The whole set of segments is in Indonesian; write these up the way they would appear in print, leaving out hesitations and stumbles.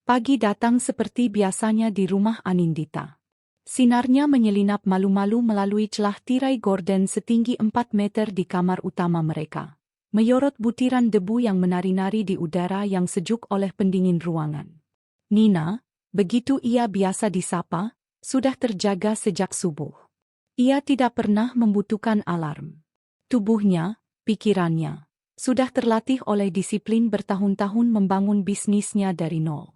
Pagi datang seperti biasanya di rumah Anindita. Sinarnya menyelinap malu-malu melalui celah tirai gorden setinggi 4 meter di kamar utama mereka. Menyorot butiran debu yang menari-nari di udara yang sejuk oleh pendingin ruangan. Nina, begitu ia biasa disapa, sudah terjaga sejak subuh. Ia tidak pernah membutuhkan alarm. Tubuhnya, pikirannya, sudah terlatih oleh disiplin bertahun-tahun membangun bisnisnya dari nol.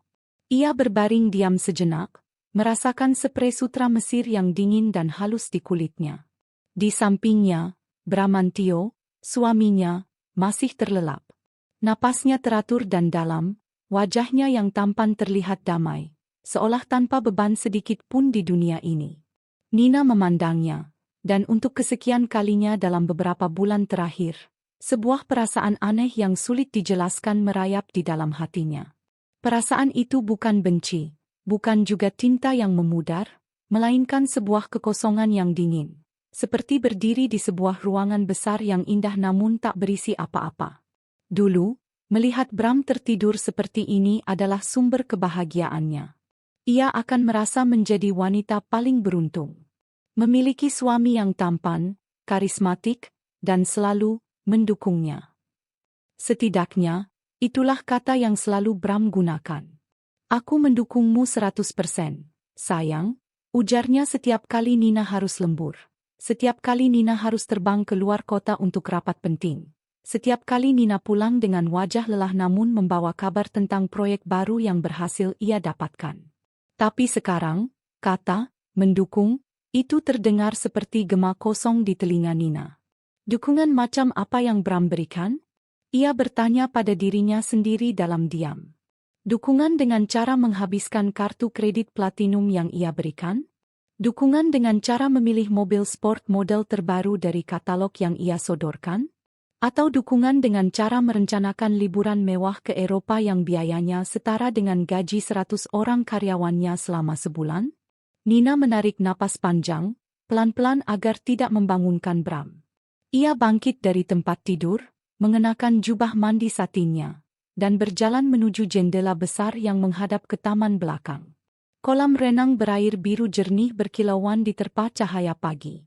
Ia berbaring diam sejenak, merasakan spray sutra Mesir yang dingin dan halus di kulitnya. Di sampingnya, Bramantio, suaminya, masih terlelap. Napasnya teratur dan dalam, wajahnya yang tampan terlihat damai, seolah tanpa beban sedikit pun di dunia ini. Nina memandangnya, dan untuk kesekian kalinya dalam beberapa bulan terakhir, sebuah perasaan aneh yang sulit dijelaskan merayap di dalam hatinya. Perasaan itu bukan benci, bukan juga cinta yang memudar, melainkan sebuah kekosongan yang dingin, seperti berdiri di sebuah ruangan besar yang indah namun tak berisi apa-apa. Dulu, melihat Bram tertidur seperti ini adalah sumber kebahagiaannya. Ia akan merasa menjadi wanita paling beruntung. Memiliki suami yang tampan, karismatik, dan selalu mendukungnya. Setidaknya, itulah kata yang selalu Bram gunakan. Aku mendukungmu 100%, sayang, ujarnya setiap kali Nina harus lembur. Setiap kali Nina harus terbang keluar kota untuk rapat penting. Setiap kali Nina pulang dengan wajah lelah namun membawa kabar tentang proyek baru yang berhasil ia dapatkan. Tapi sekarang, kata, mendukung, itu terdengar seperti gema kosong di telinga Nina. Dukungan macam apa yang Bram berikan? Ia bertanya pada dirinya sendiri dalam diam. Dukungan dengan cara menghabiskan kartu kredit platinum yang ia berikan? Dukungan dengan cara memilih mobil sport model terbaru dari katalog yang ia sodorkan? Atau dukungan dengan cara merencanakan liburan mewah ke Eropa yang biayanya setara dengan gaji 100 orang karyawannya selama sebulan? Nina menarik napas panjang, pelan-pelan agar tidak membangunkan Bram. Ia bangkit dari tempat tidur, mengenakan jubah mandi satinnya, dan berjalan menuju jendela besar yang menghadap ke taman belakang. Kolam renang berair biru jernih berkilauan diterpa cahaya pagi.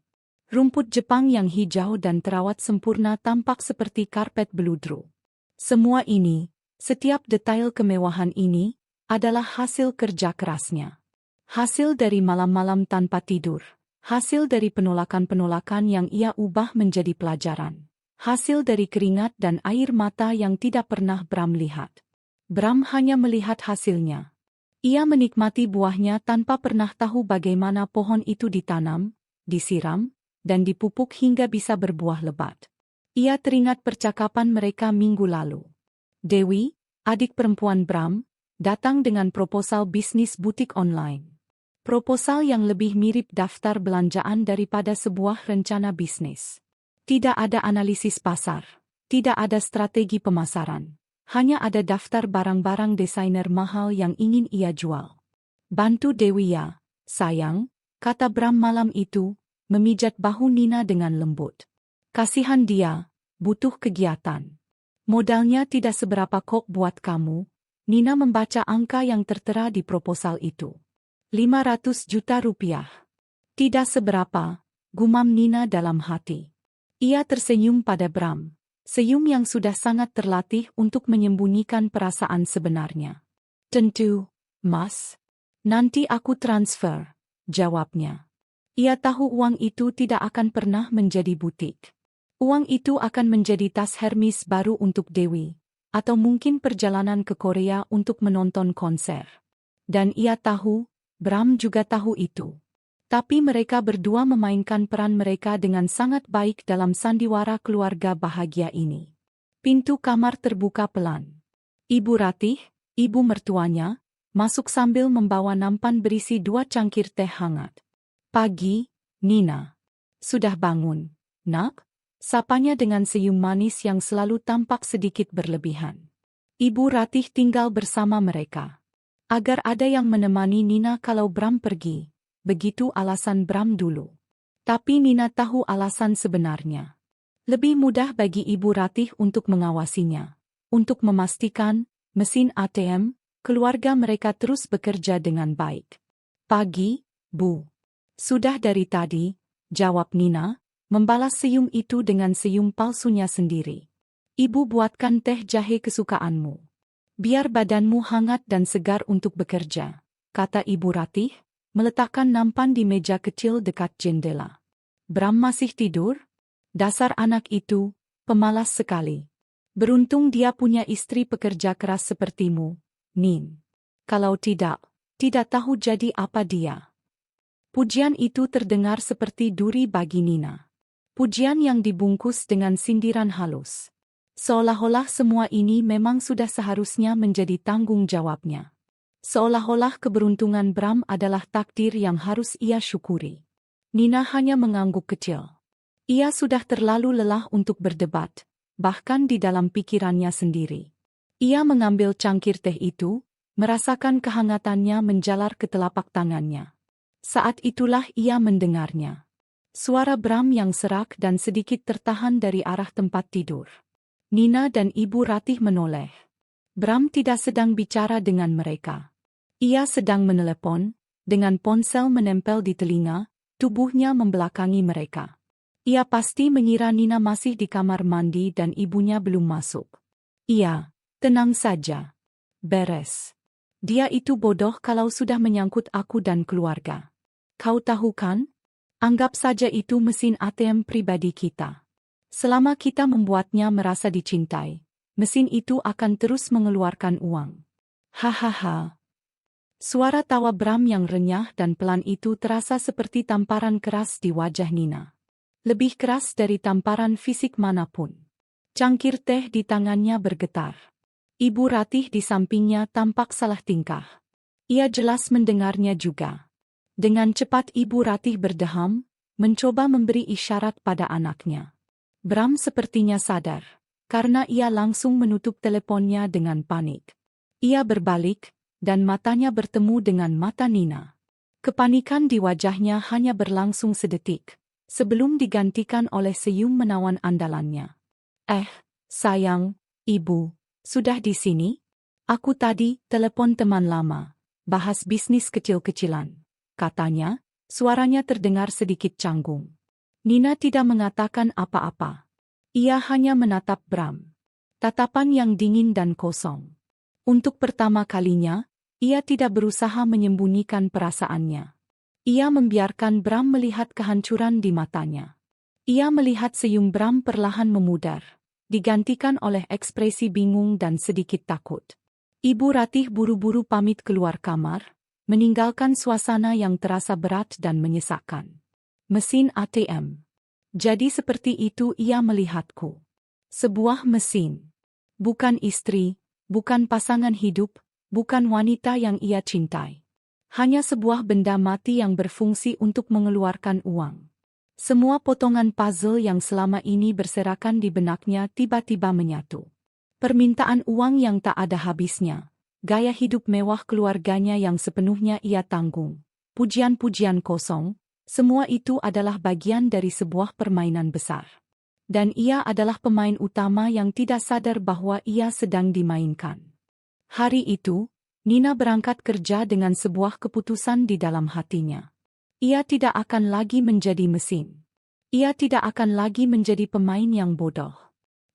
Rumput Jepang yang hijau dan terawat sempurna tampak seperti karpet beludru. Semua ini, setiap detail kemewahan ini, adalah hasil kerja kerasnya. Hasil dari malam-malam tanpa tidur. Hasil dari penolakan-penolakan yang ia ubah menjadi pelajaran. Hasil dari keringat dan air mata yang tidak pernah Bram lihat. Bram hanya melihat hasilnya. Ia menikmati buahnya tanpa pernah tahu bagaimana pohon itu ditanam, disiram, dan dipupuk hingga bisa berbuah lebat. Ia teringat percakapan mereka minggu lalu. Dewi, adik perempuan Bram, datang dengan proposal bisnis butik online. Proposal yang lebih mirip daftar belanjaan daripada sebuah rencana bisnis. Tidak ada analisis pasar, tidak ada strategi pemasaran, hanya ada daftar barang-barang desainer mahal yang ingin ia jual. Bantu Dewi ya, sayang, kata Bram malam itu, memijat bahu Nina dengan lembut. Kasihan dia, butuh kegiatan. Modalnya tidak seberapa kok buat kamu. Nina membaca angka yang tertera di proposal itu. 500 juta rupiah. Tidak seberapa, gumam Nina dalam hati. Ia tersenyum pada Bram, senyum yang sudah sangat terlatih untuk menyembunyikan perasaan sebenarnya. Tentu, Mas. Nanti aku transfer, jawabnya. Ia tahu uang itu tidak akan pernah menjadi butik. Uang itu akan menjadi tas Hermes baru untuk Dewi, atau mungkin perjalanan ke Korea untuk menonton konser. Dan ia tahu, Bram juga tahu itu. Tapi mereka berdua memainkan peran mereka dengan sangat baik dalam sandiwara keluarga bahagia ini. Pintu kamar terbuka pelan. Ibu Ratih, ibu mertuanya, masuk sambil membawa nampan berisi 2 cangkir teh hangat. Pagi, Nina. Sudah bangun, nak? Sapanya dengan senyum manis yang selalu tampak sedikit berlebihan. Ibu Ratih tinggal bersama mereka. Agar ada yang menemani Nina kalau Bram pergi. Begitu alasan Bram dulu. Tapi Nina tahu alasan sebenarnya. Lebih mudah bagi Ibu Ratih untuk mengawasinya. Untuk memastikan, mesin ATM, keluarga mereka terus bekerja dengan baik. Pagi, Bu. Sudah dari tadi, jawab Nina, membalas senyum itu dengan senyum palsunya sendiri. Ibu buatkan teh jahe kesukaanmu. Biar badanmu hangat dan segar untuk bekerja, kata Ibu Ratih, meletakkan nampan di meja kecil dekat jendela. Bram masih tidur? Dasar anak itu, pemalas sekali. Beruntung dia punya istri pekerja keras sepertimu, Nin. Kalau tidak tahu jadi apa dia. Pujian itu terdengar seperti duri bagi Nina. Pujian yang dibungkus dengan sindiran halus. Seolah-olah semua ini memang sudah seharusnya menjadi tanggung jawabnya. Seolah-olah keberuntungan Bram adalah takdir yang harus ia syukuri. Nina hanya mengangguk kecil. Ia sudah terlalu lelah untuk berdebat, bahkan di dalam pikirannya sendiri. Ia mengambil cangkir teh itu, merasakan kehangatannya menjalar ke telapak tangannya. Saat itulah ia mendengarnya. Suara Bram yang serak dan sedikit tertahan dari arah tempat tidur. Nina dan Ibu Ratih menoleh. Bram tidak sedang bicara dengan mereka. Ia sedang menelepon, dengan ponsel menempel di telinga, tubuhnya membelakangi mereka. Ia pasti mengira Nina masih di kamar mandi dan ibunya belum masuk. Iya, tenang saja. Beres. Dia itu bodoh kalau sudah menyangkut aku dan keluarga. Kau tahu kan? Anggap saja itu mesin ATM pribadi kita. Selama kita membuatnya merasa dicintai, mesin itu akan terus mengeluarkan uang. Hahaha. Suara tawa Bram yang renyah dan pelan itu terasa seperti tamparan keras di wajah Nina. Lebih keras dari tamparan fisik manapun. Cangkir teh di tangannya bergetar. Ibu Ratih di sampingnya tampak salah tingkah. Ia jelas mendengarnya juga. Dengan cepat Ibu Ratih berdeham, mencoba memberi isyarat pada anaknya. Bram sepertinya sadar, karena ia langsung menutup teleponnya dengan panik. Ia berbalik, dan matanya bertemu dengan mata Nina. Kepanikan di wajahnya hanya berlangsung sedetik, sebelum digantikan oleh senyum menawan andalannya. Sayang, Ibu, sudah di sini? Aku tadi telepon teman lama, bahas bisnis kecil-kecilan. Katanya, suaranya terdengar sedikit canggung. Nina tidak mengatakan apa-apa. Ia hanya menatap Bram. Tatapan yang dingin dan kosong. Untuk pertama kalinya, ia tidak berusaha menyembunyikan perasaannya. Ia membiarkan Bram melihat kehancuran di matanya. Ia melihat senyum Bram perlahan memudar, digantikan oleh ekspresi bingung dan sedikit takut. Ibu Ratih buru-buru pamit keluar kamar, meninggalkan suasana yang terasa berat dan menyesakkan. Mesin ATM. Jadi seperti itu ia melihatku. Sebuah mesin. Bukan istri, bukan pasangan hidup, bukan wanita yang ia cintai. Hanya sebuah benda mati yang berfungsi untuk mengeluarkan uang. Semua potongan puzzle yang selama ini berserakan di benaknya tiba-tiba menyatu. Permintaan uang yang tak ada habisnya. Gaya hidup mewah keluarganya yang sepenuhnya ia tanggung. Pujian-pujian kosong, semua itu adalah bagian dari sebuah permainan besar. Dan ia adalah pemain utama yang tidak sadar bahwa ia sedang dimainkan. Hari itu, Nina berangkat kerja dengan sebuah keputusan di dalam hatinya. Ia tidak akan lagi menjadi mesin. Ia tidak akan lagi menjadi pemain yang bodoh.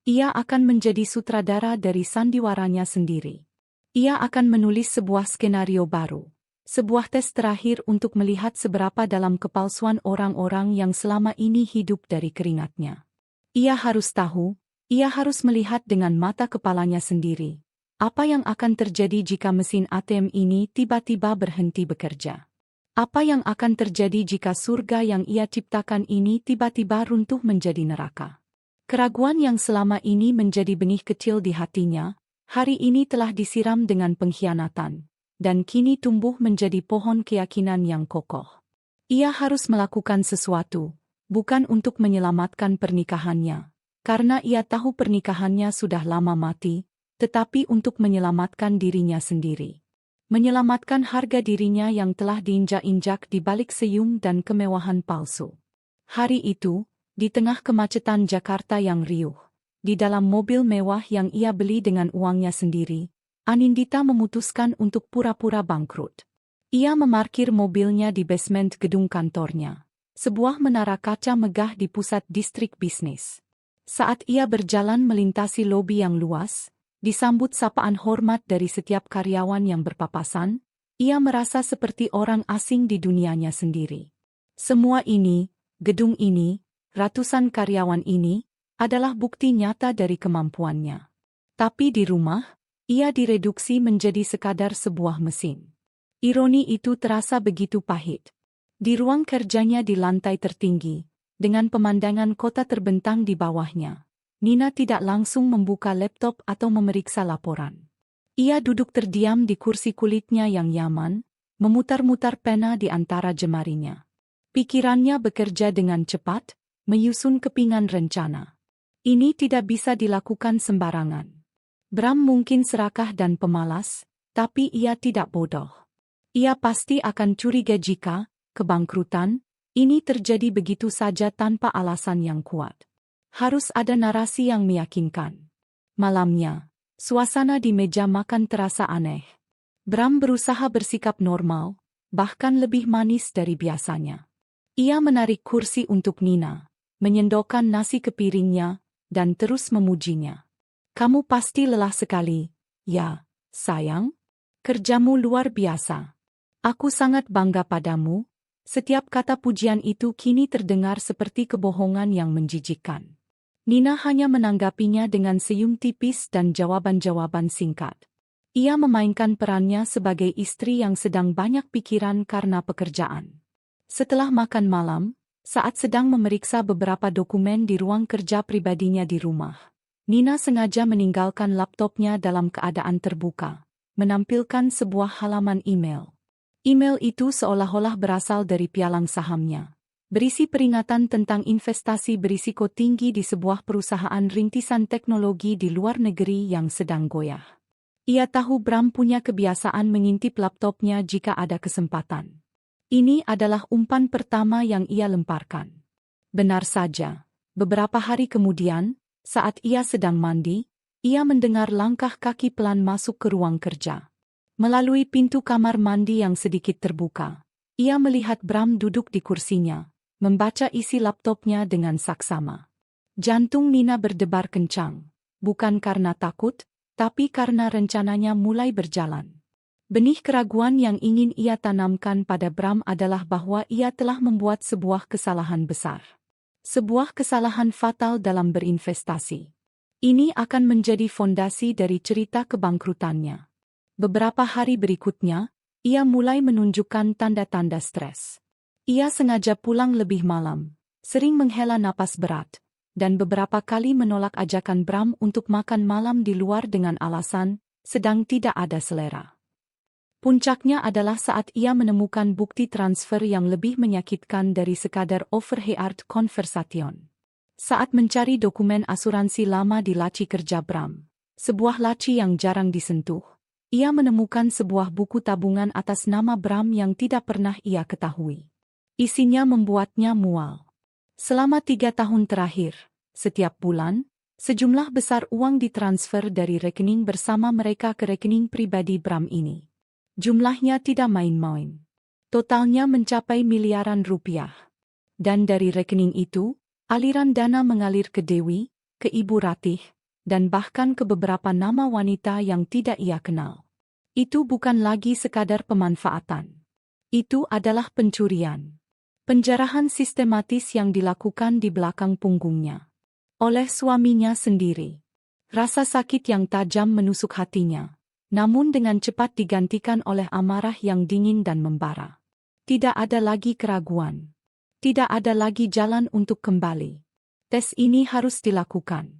Ia akan menjadi sutradara dari sandiwaranya sendiri. Ia akan menulis sebuah skenario baru. Sebuah tes terakhir untuk melihat seberapa dalam kepalsuan orang-orang yang selama ini hidup dari keringatnya. Ia harus tahu, ia harus melihat dengan mata kepalanya sendiri. Apa yang akan terjadi jika mesin ATM ini tiba-tiba berhenti bekerja? Apa yang akan terjadi jika surga yang ia ciptakan ini tiba-tiba runtuh menjadi neraka? Keraguan yang selama ini menjadi benih kecil di hatinya, hari ini telah disiram dengan pengkhianatan, dan kini tumbuh menjadi pohon keyakinan yang kokoh. Ia harus melakukan sesuatu, bukan untuk menyelamatkan pernikahannya, karena ia tahu pernikahannya sudah lama mati, tetapi untuk menyelamatkan dirinya sendiri. Menyelamatkan harga dirinya yang telah diinjak-injak di balik senyum dan kemewahan palsu. Hari itu, di tengah kemacetan Jakarta yang riuh, di dalam mobil mewah yang ia beli dengan uangnya sendiri, Anindita memutuskan untuk pura-pura bangkrut. Ia memarkir mobilnya di basement gedung kantornya, sebuah menara kaca megah di pusat distrik bisnis. Saat ia berjalan melintasi lobi yang luas, disambut sapaan hormat dari setiap karyawan yang berpapasan, ia merasa seperti orang asing di dunianya sendiri. Semua ini, gedung ini, ratusan karyawan ini, adalah bukti nyata dari kemampuannya. Tapi di rumah, ia direduksi menjadi sekadar sebuah mesin. Ironi itu terasa begitu pahit. Di ruang kerjanya di lantai tertinggi, dengan pemandangan kota terbentang di bawahnya, Nina tidak langsung membuka laptop atau memeriksa laporan. Ia duduk terdiam di kursi kulitnya yang nyaman, memutar-mutar pena di antara jemarinya. Pikirannya bekerja dengan cepat, menyusun kepingan rencana. Ini tidak bisa dilakukan sembarangan. Bram mungkin serakah dan pemalas, tapi ia tidak bodoh. Ia pasti akan curiga jika kebangkrutan ini terjadi begitu saja tanpa alasan yang kuat. Harus ada narasi yang meyakinkan. Malamnya, suasana di meja makan terasa aneh. Bram berusaha bersikap normal, bahkan lebih manis dari biasanya. Ia menarik kursi untuk Nina, menyendokkan nasi ke piringnya, dan terus memujinya. "Kamu pasti lelah sekali, ya, sayang? Kerjamu luar biasa. Aku sangat bangga padamu." Setiap kata pujian itu kini terdengar seperti kebohongan yang menjijikkan. Nina hanya menanggapinya dengan senyum tipis dan jawaban-jawaban singkat. Ia memainkan perannya sebagai istri yang sedang banyak pikiran karena pekerjaan. Setelah makan malam, saat sedang memeriksa beberapa dokumen di ruang kerja pribadinya di rumah, Nina sengaja meninggalkan laptopnya dalam keadaan terbuka, menampilkan sebuah halaman email. Email itu seolah-olah berasal dari pialang sahamnya, berisi peringatan tentang investasi berisiko tinggi di sebuah perusahaan rintisan teknologi di luar negeri yang sedang goyah. Ia tahu Bram punya kebiasaan mengintip laptopnya jika ada kesempatan. Ini adalah umpan pertama yang ia lemparkan. Benar saja, beberapa hari kemudian, saat ia sedang mandi, ia mendengar langkah kaki pelan masuk ke ruang kerja. Melalui pintu kamar mandi yang sedikit terbuka, ia melihat Bram duduk di kursinya, membaca isi laptopnya dengan saksama. Jantung Nina berdebar kencang, bukan karena takut, tapi karena rencananya mulai berjalan. Benih keraguan yang ingin ia tanamkan pada Bram adalah bahwa ia telah membuat sebuah kesalahan besar. Sebuah kesalahan fatal dalam berinvestasi. Ini akan menjadi fondasi dari cerita kebangkrutannya. Beberapa hari berikutnya, ia mulai menunjukkan tanda-tanda stres. Ia sengaja pulang lebih malam, sering menghela napas berat, dan beberapa kali menolak ajakan Bram untuk makan malam di luar dengan alasan sedang tidak ada selera. Puncaknya adalah saat ia menemukan bukti transfer yang lebih menyakitkan dari sekadar overheard conversation. Saat mencari dokumen asuransi lama di laci kerja Bram, sebuah laci yang jarang disentuh, ia menemukan sebuah buku tabungan atas nama Bram yang tidak pernah ia ketahui. Isinya membuatnya mual. Selama 3 tahun terakhir, setiap bulan, sejumlah besar uang ditransfer dari rekening bersama mereka ke rekening pribadi Bram ini. Jumlahnya tidak main-main. Totalnya mencapai miliaran rupiah. Dan dari rekening itu, aliran dana mengalir ke Dewi, ke Ibu Ratih, dan bahkan ke beberapa nama wanita yang tidak ia kenal. Itu bukan lagi sekadar pemanfaatan. Itu adalah pencurian. Penjarahan sistematis yang dilakukan di belakang punggungnya. Oleh suaminya sendiri. Rasa sakit yang tajam menusuk hatinya, namun dengan cepat digantikan oleh amarah yang dingin dan membara. Tidak ada lagi keraguan. Tidak ada lagi jalan untuk kembali. Tes ini harus dilakukan.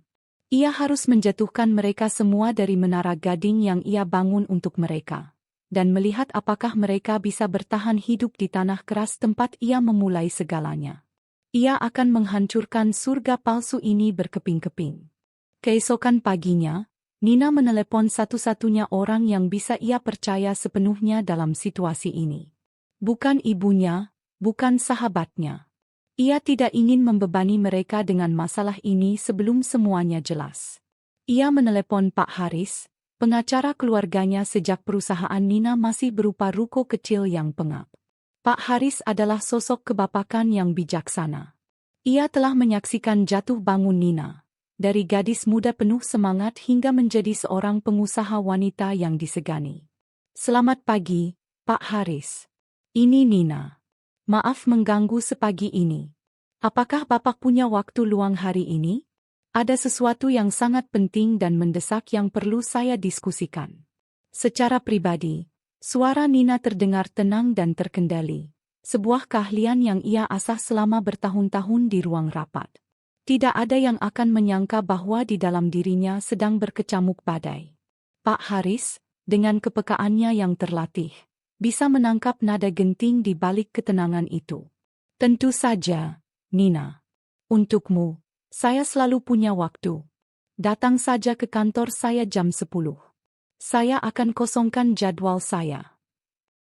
Ia harus menjatuhkan mereka semua dari menara gading yang ia bangun untuk mereka, dan melihat apakah mereka bisa bertahan hidup di tanah keras tempat ia memulai segalanya. Ia akan menghancurkan surga palsu ini berkeping-keping. Keesokan paginya, Nina menelepon satu-satunya orang yang bisa ia percaya sepenuhnya dalam situasi ini. Bukan ibunya, bukan sahabatnya. Ia tidak ingin membebani mereka dengan masalah ini sebelum semuanya jelas. Ia menelepon Pak Haris, pengacara keluarganya sejak perusahaan Nina masih berupa ruko kecil yang pengap. Pak Haris adalah sosok kebapakan yang bijaksana. Ia telah menyaksikan jatuh bangun Nina, dari gadis muda penuh semangat hingga menjadi seorang pengusaha wanita yang disegani. Selamat pagi, Pak Haris. Ini Nina. Maaf mengganggu sepagi ini. Apakah Bapak punya waktu luang hari ini? Ada sesuatu yang sangat penting dan mendesak yang perlu saya diskusikan. Secara pribadi, suara Nina terdengar tenang dan terkendali. Sebuah keahlian yang ia asah selama bertahun-tahun di ruang rapat. Tidak ada yang akan menyangka bahwa di dalam dirinya sedang berkecamuk badai. Pak Haris, dengan kepekaannya yang terlatih, bisa menangkap nada genting di balik ketenangan itu. Tentu saja, Nina. Untukmu, saya selalu punya waktu. Datang saja ke kantor saya jam 10. Saya akan kosongkan jadwal saya.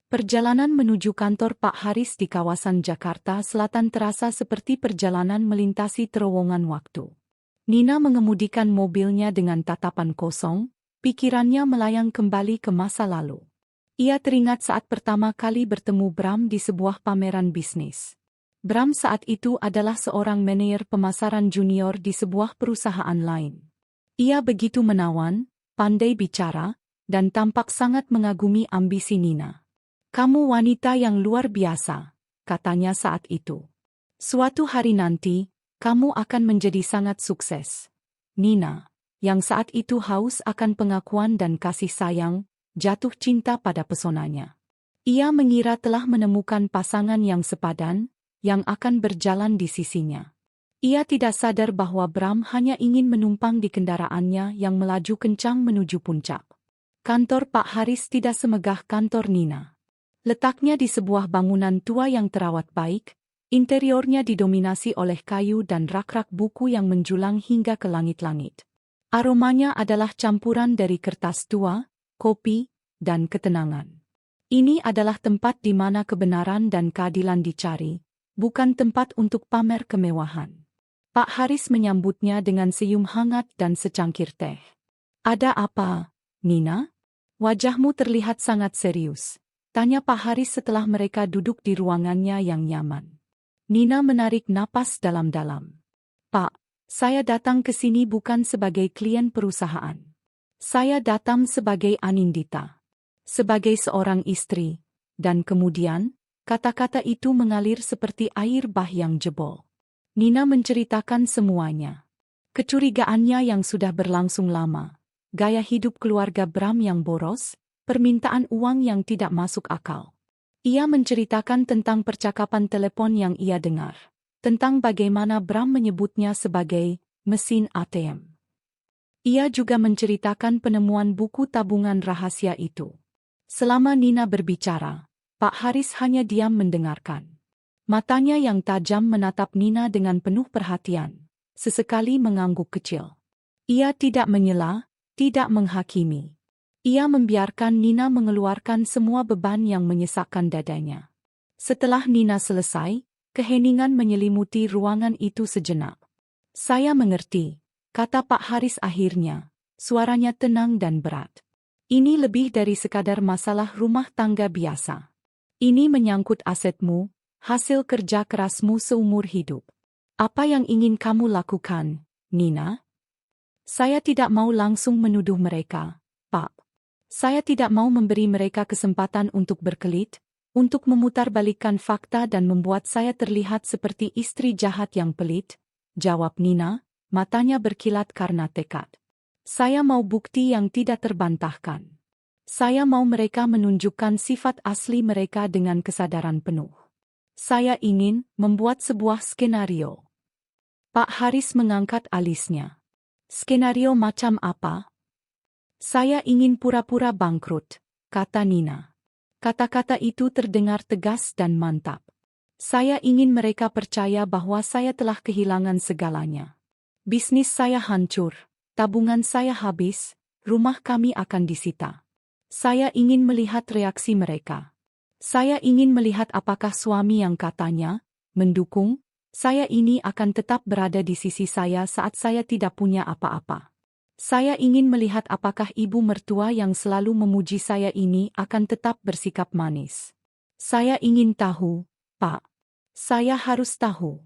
Perjalanan menuju kantor Pak Haris di kawasan Jakarta Selatan terasa seperti perjalanan melintasi terowongan waktu. Nina mengemudikan mobilnya dengan tatapan kosong, pikirannya melayang kembali ke masa lalu. Ia teringat saat pertama kali bertemu Bram di sebuah pameran bisnis. Bram saat itu adalah seorang manajer pemasaran junior di sebuah perusahaan lain. Ia begitu menawan, pandai bicara, dan tampak sangat mengagumi ambisi Nina. Kamu wanita yang luar biasa, katanya saat itu. Suatu hari nanti, kamu akan menjadi sangat sukses. Nina, yang saat itu haus akan pengakuan dan kasih sayang, jatuh cinta pada pesonanya. Ia mengira telah menemukan pasangan yang sepadan, yang akan berjalan di sisinya. Ia tidak sadar bahwa Bram hanya ingin menumpang di kendaraannya yang melaju kencang menuju puncak. Kantor Pak Haris tidak semegah kantor Nina. Letaknya di sebuah bangunan tua yang terawat baik, interiornya didominasi oleh kayu dan rak-rak buku yang menjulang hingga ke langit-langit. Aromanya adalah campuran dari kertas tua, kopi, dan ketenangan. Ini adalah tempat di mana kebenaran dan keadilan dicari, bukan tempat untuk pamer kemewahan. Pak Haris menyambutnya dengan senyum hangat dan secangkir teh. Ada apa, Nina? Wajahmu terlihat sangat serius, tanya Pak Haris setelah mereka duduk di ruangannya yang nyaman. Nina menarik napas dalam-dalam. Pak, saya datang ke sini bukan sebagai klien perusahaan. Saya datang sebagai Anindita. Sebagai seorang istri, dan kemudian, kata-kata itu mengalir seperti air bah yang jebol. Nina menceritakan semuanya. Kecurigaannya yang sudah berlangsung lama, gaya hidup keluarga Bram yang boros, permintaan uang yang tidak masuk akal. Ia menceritakan tentang percakapan telepon yang ia dengar, tentang bagaimana Bram menyebutnya sebagai mesin ATM. Ia juga menceritakan penemuan buku tabungan rahasia itu. Selama Nina berbicara, Pak Haris hanya diam mendengarkan. Matanya yang tajam menatap Nina dengan penuh perhatian, sesekali mengangguk kecil. Ia tidak menyela, tidak menghakimi. Ia membiarkan Nina mengeluarkan semua beban yang menyesakkan dadanya. Setelah Nina selesai, keheningan menyelimuti ruangan itu sejenak. Saya mengerti, kata Pak Haris akhirnya, suaranya tenang dan berat. Ini lebih dari sekadar masalah rumah tangga biasa. Ini menyangkut asetmu, hasil kerja kerasmu seumur hidup. Apa yang ingin kamu lakukan, Nina? Saya tidak mau langsung menuduh mereka, Pak. Saya tidak mau memberi mereka kesempatan untuk berkelit, untuk memutarbalikkan fakta dan membuat saya terlihat seperti istri jahat yang pelit, jawab Nina, matanya berkilat karena tekad. Saya mau bukti yang tidak terbantahkan. Saya mau mereka menunjukkan sifat asli mereka dengan kesadaran penuh. Saya ingin membuat sebuah skenario. Pak Haris mengangkat alisnya. Skenario macam apa? Saya ingin pura-pura bangkrut, kata Nina. Kata-kata itu terdengar tegas dan mantap. Saya ingin mereka percaya bahwa saya telah kehilangan segalanya. Bisnis saya hancur, tabungan saya habis, rumah kami akan disita. Saya ingin melihat reaksi mereka. Saya ingin melihat apakah suami yang katanya mendukung saya ini akan tetap berada di sisi saya saat saya tidak punya apa-apa. Saya ingin melihat apakah ibu mertua yang selalu memuji saya ini akan tetap bersikap manis. Saya ingin tahu, Pak. Saya harus tahu.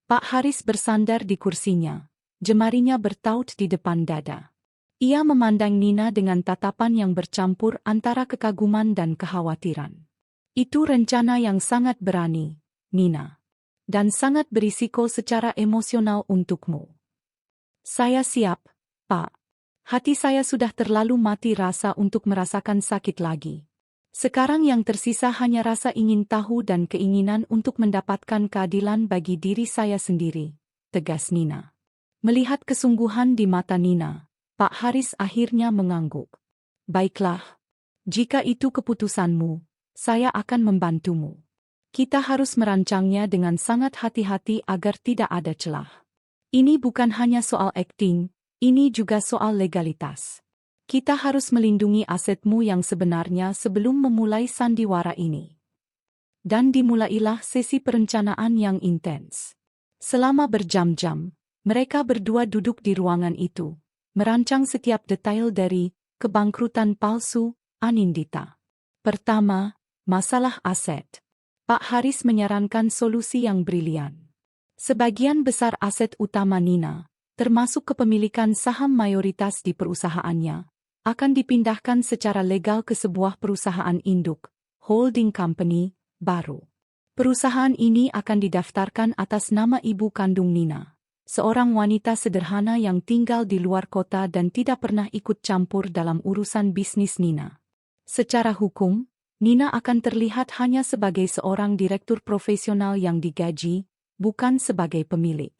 Pak Haris bersandar di kursinya. Jemarinya bertaut di depan dada. Ia memandang Nina dengan tatapan yang bercampur antara kekaguman dan kekhawatiran. Itu rencana yang sangat berani, Nina. Dan sangat berisiko secara emosional untukmu. Saya siap, Pak. Hati saya sudah terlalu mati rasa untuk merasakan sakit lagi. Sekarang yang tersisa hanya rasa ingin tahu dan keinginan untuk mendapatkan keadilan bagi diri saya sendiri, tegas Nina. Melihat kesungguhan di mata Nina, Pak Haris akhirnya mengangguk. Baiklah. Jika itu keputusanmu, saya akan membantumu. Kita harus merancangnya dengan sangat hati-hati agar tidak ada celah. Ini bukan hanya soal akting, ini juga soal legalitas. Kita harus melindungi asetmu yang sebenarnya sebelum memulai sandiwara ini. Dan dimulailah sesi perencanaan yang intens. Selama berjam-jam, mereka berdua duduk di ruangan itu, merancang setiap detail dari kebangkrutan palsu Anindita. Pertama, masalah aset. Pak Haris menyarankan solusi yang brilian. Sebagian besar aset utama Nina, termasuk kepemilikan saham mayoritas di perusahaannya, akan dipindahkan secara legal ke sebuah perusahaan induk, holding company, baru. Perusahaan ini akan didaftarkan atas nama ibu kandung Nina, seorang wanita sederhana yang tinggal di luar kota dan tidak pernah ikut campur dalam urusan bisnis Nina. Secara hukum, Nina akan terlihat hanya sebagai seorang direktur profesional yang digaji, bukan sebagai pemilik.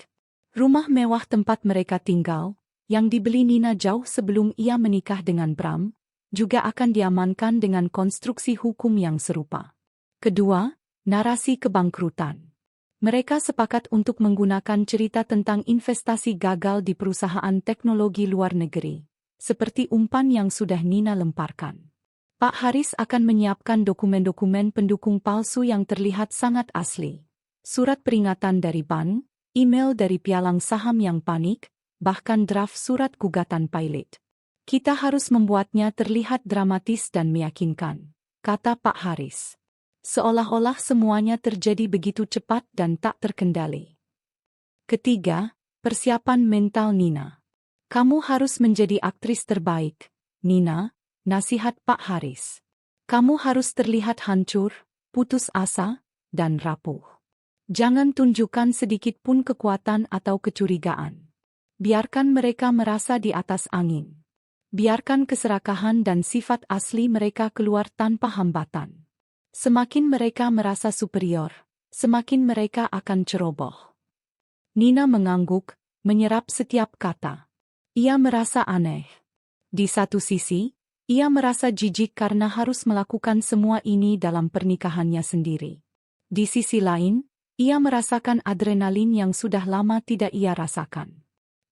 Rumah mewah tempat mereka tinggal, yang dibeli Nina jauh sebelum ia menikah dengan Bram, juga akan diamankan dengan konstruksi hukum yang serupa. Kedua, narasi kebangkrutan. Mereka sepakat untuk menggunakan cerita tentang investasi gagal di perusahaan teknologi luar negeri, seperti umpan yang sudah Nina lemparkan. Pak Haris akan menyiapkan dokumen-dokumen pendukung palsu yang terlihat sangat asli. Surat peringatan dari bank, email dari pialang saham yang panik, bahkan draft surat gugatan pilot. Kita harus membuatnya terlihat dramatis dan meyakinkan, kata Pak Haris. Seolah-olah semuanya terjadi begitu cepat dan tak terkendali. Ketiga, persiapan mental Nina. Kamu harus menjadi aktris terbaik, Nina, nasihat Pak Haris. Kamu harus terlihat hancur, putus asa, dan rapuh. Jangan tunjukkan sedikit pun kekuatan atau kecurigaan. Biarkan mereka merasa di atas angin. Biarkan keserakahan dan sifat asli mereka keluar tanpa hambatan. Semakin mereka merasa superior, semakin mereka akan ceroboh. Nina mengangguk, menyerap setiap kata. Ia merasa aneh. Di satu sisi, ia merasa jijik karena harus melakukan semua ini dalam pernikahannya sendiri. Di sisi lain, ia merasakan adrenalin yang sudah lama tidak ia rasakan.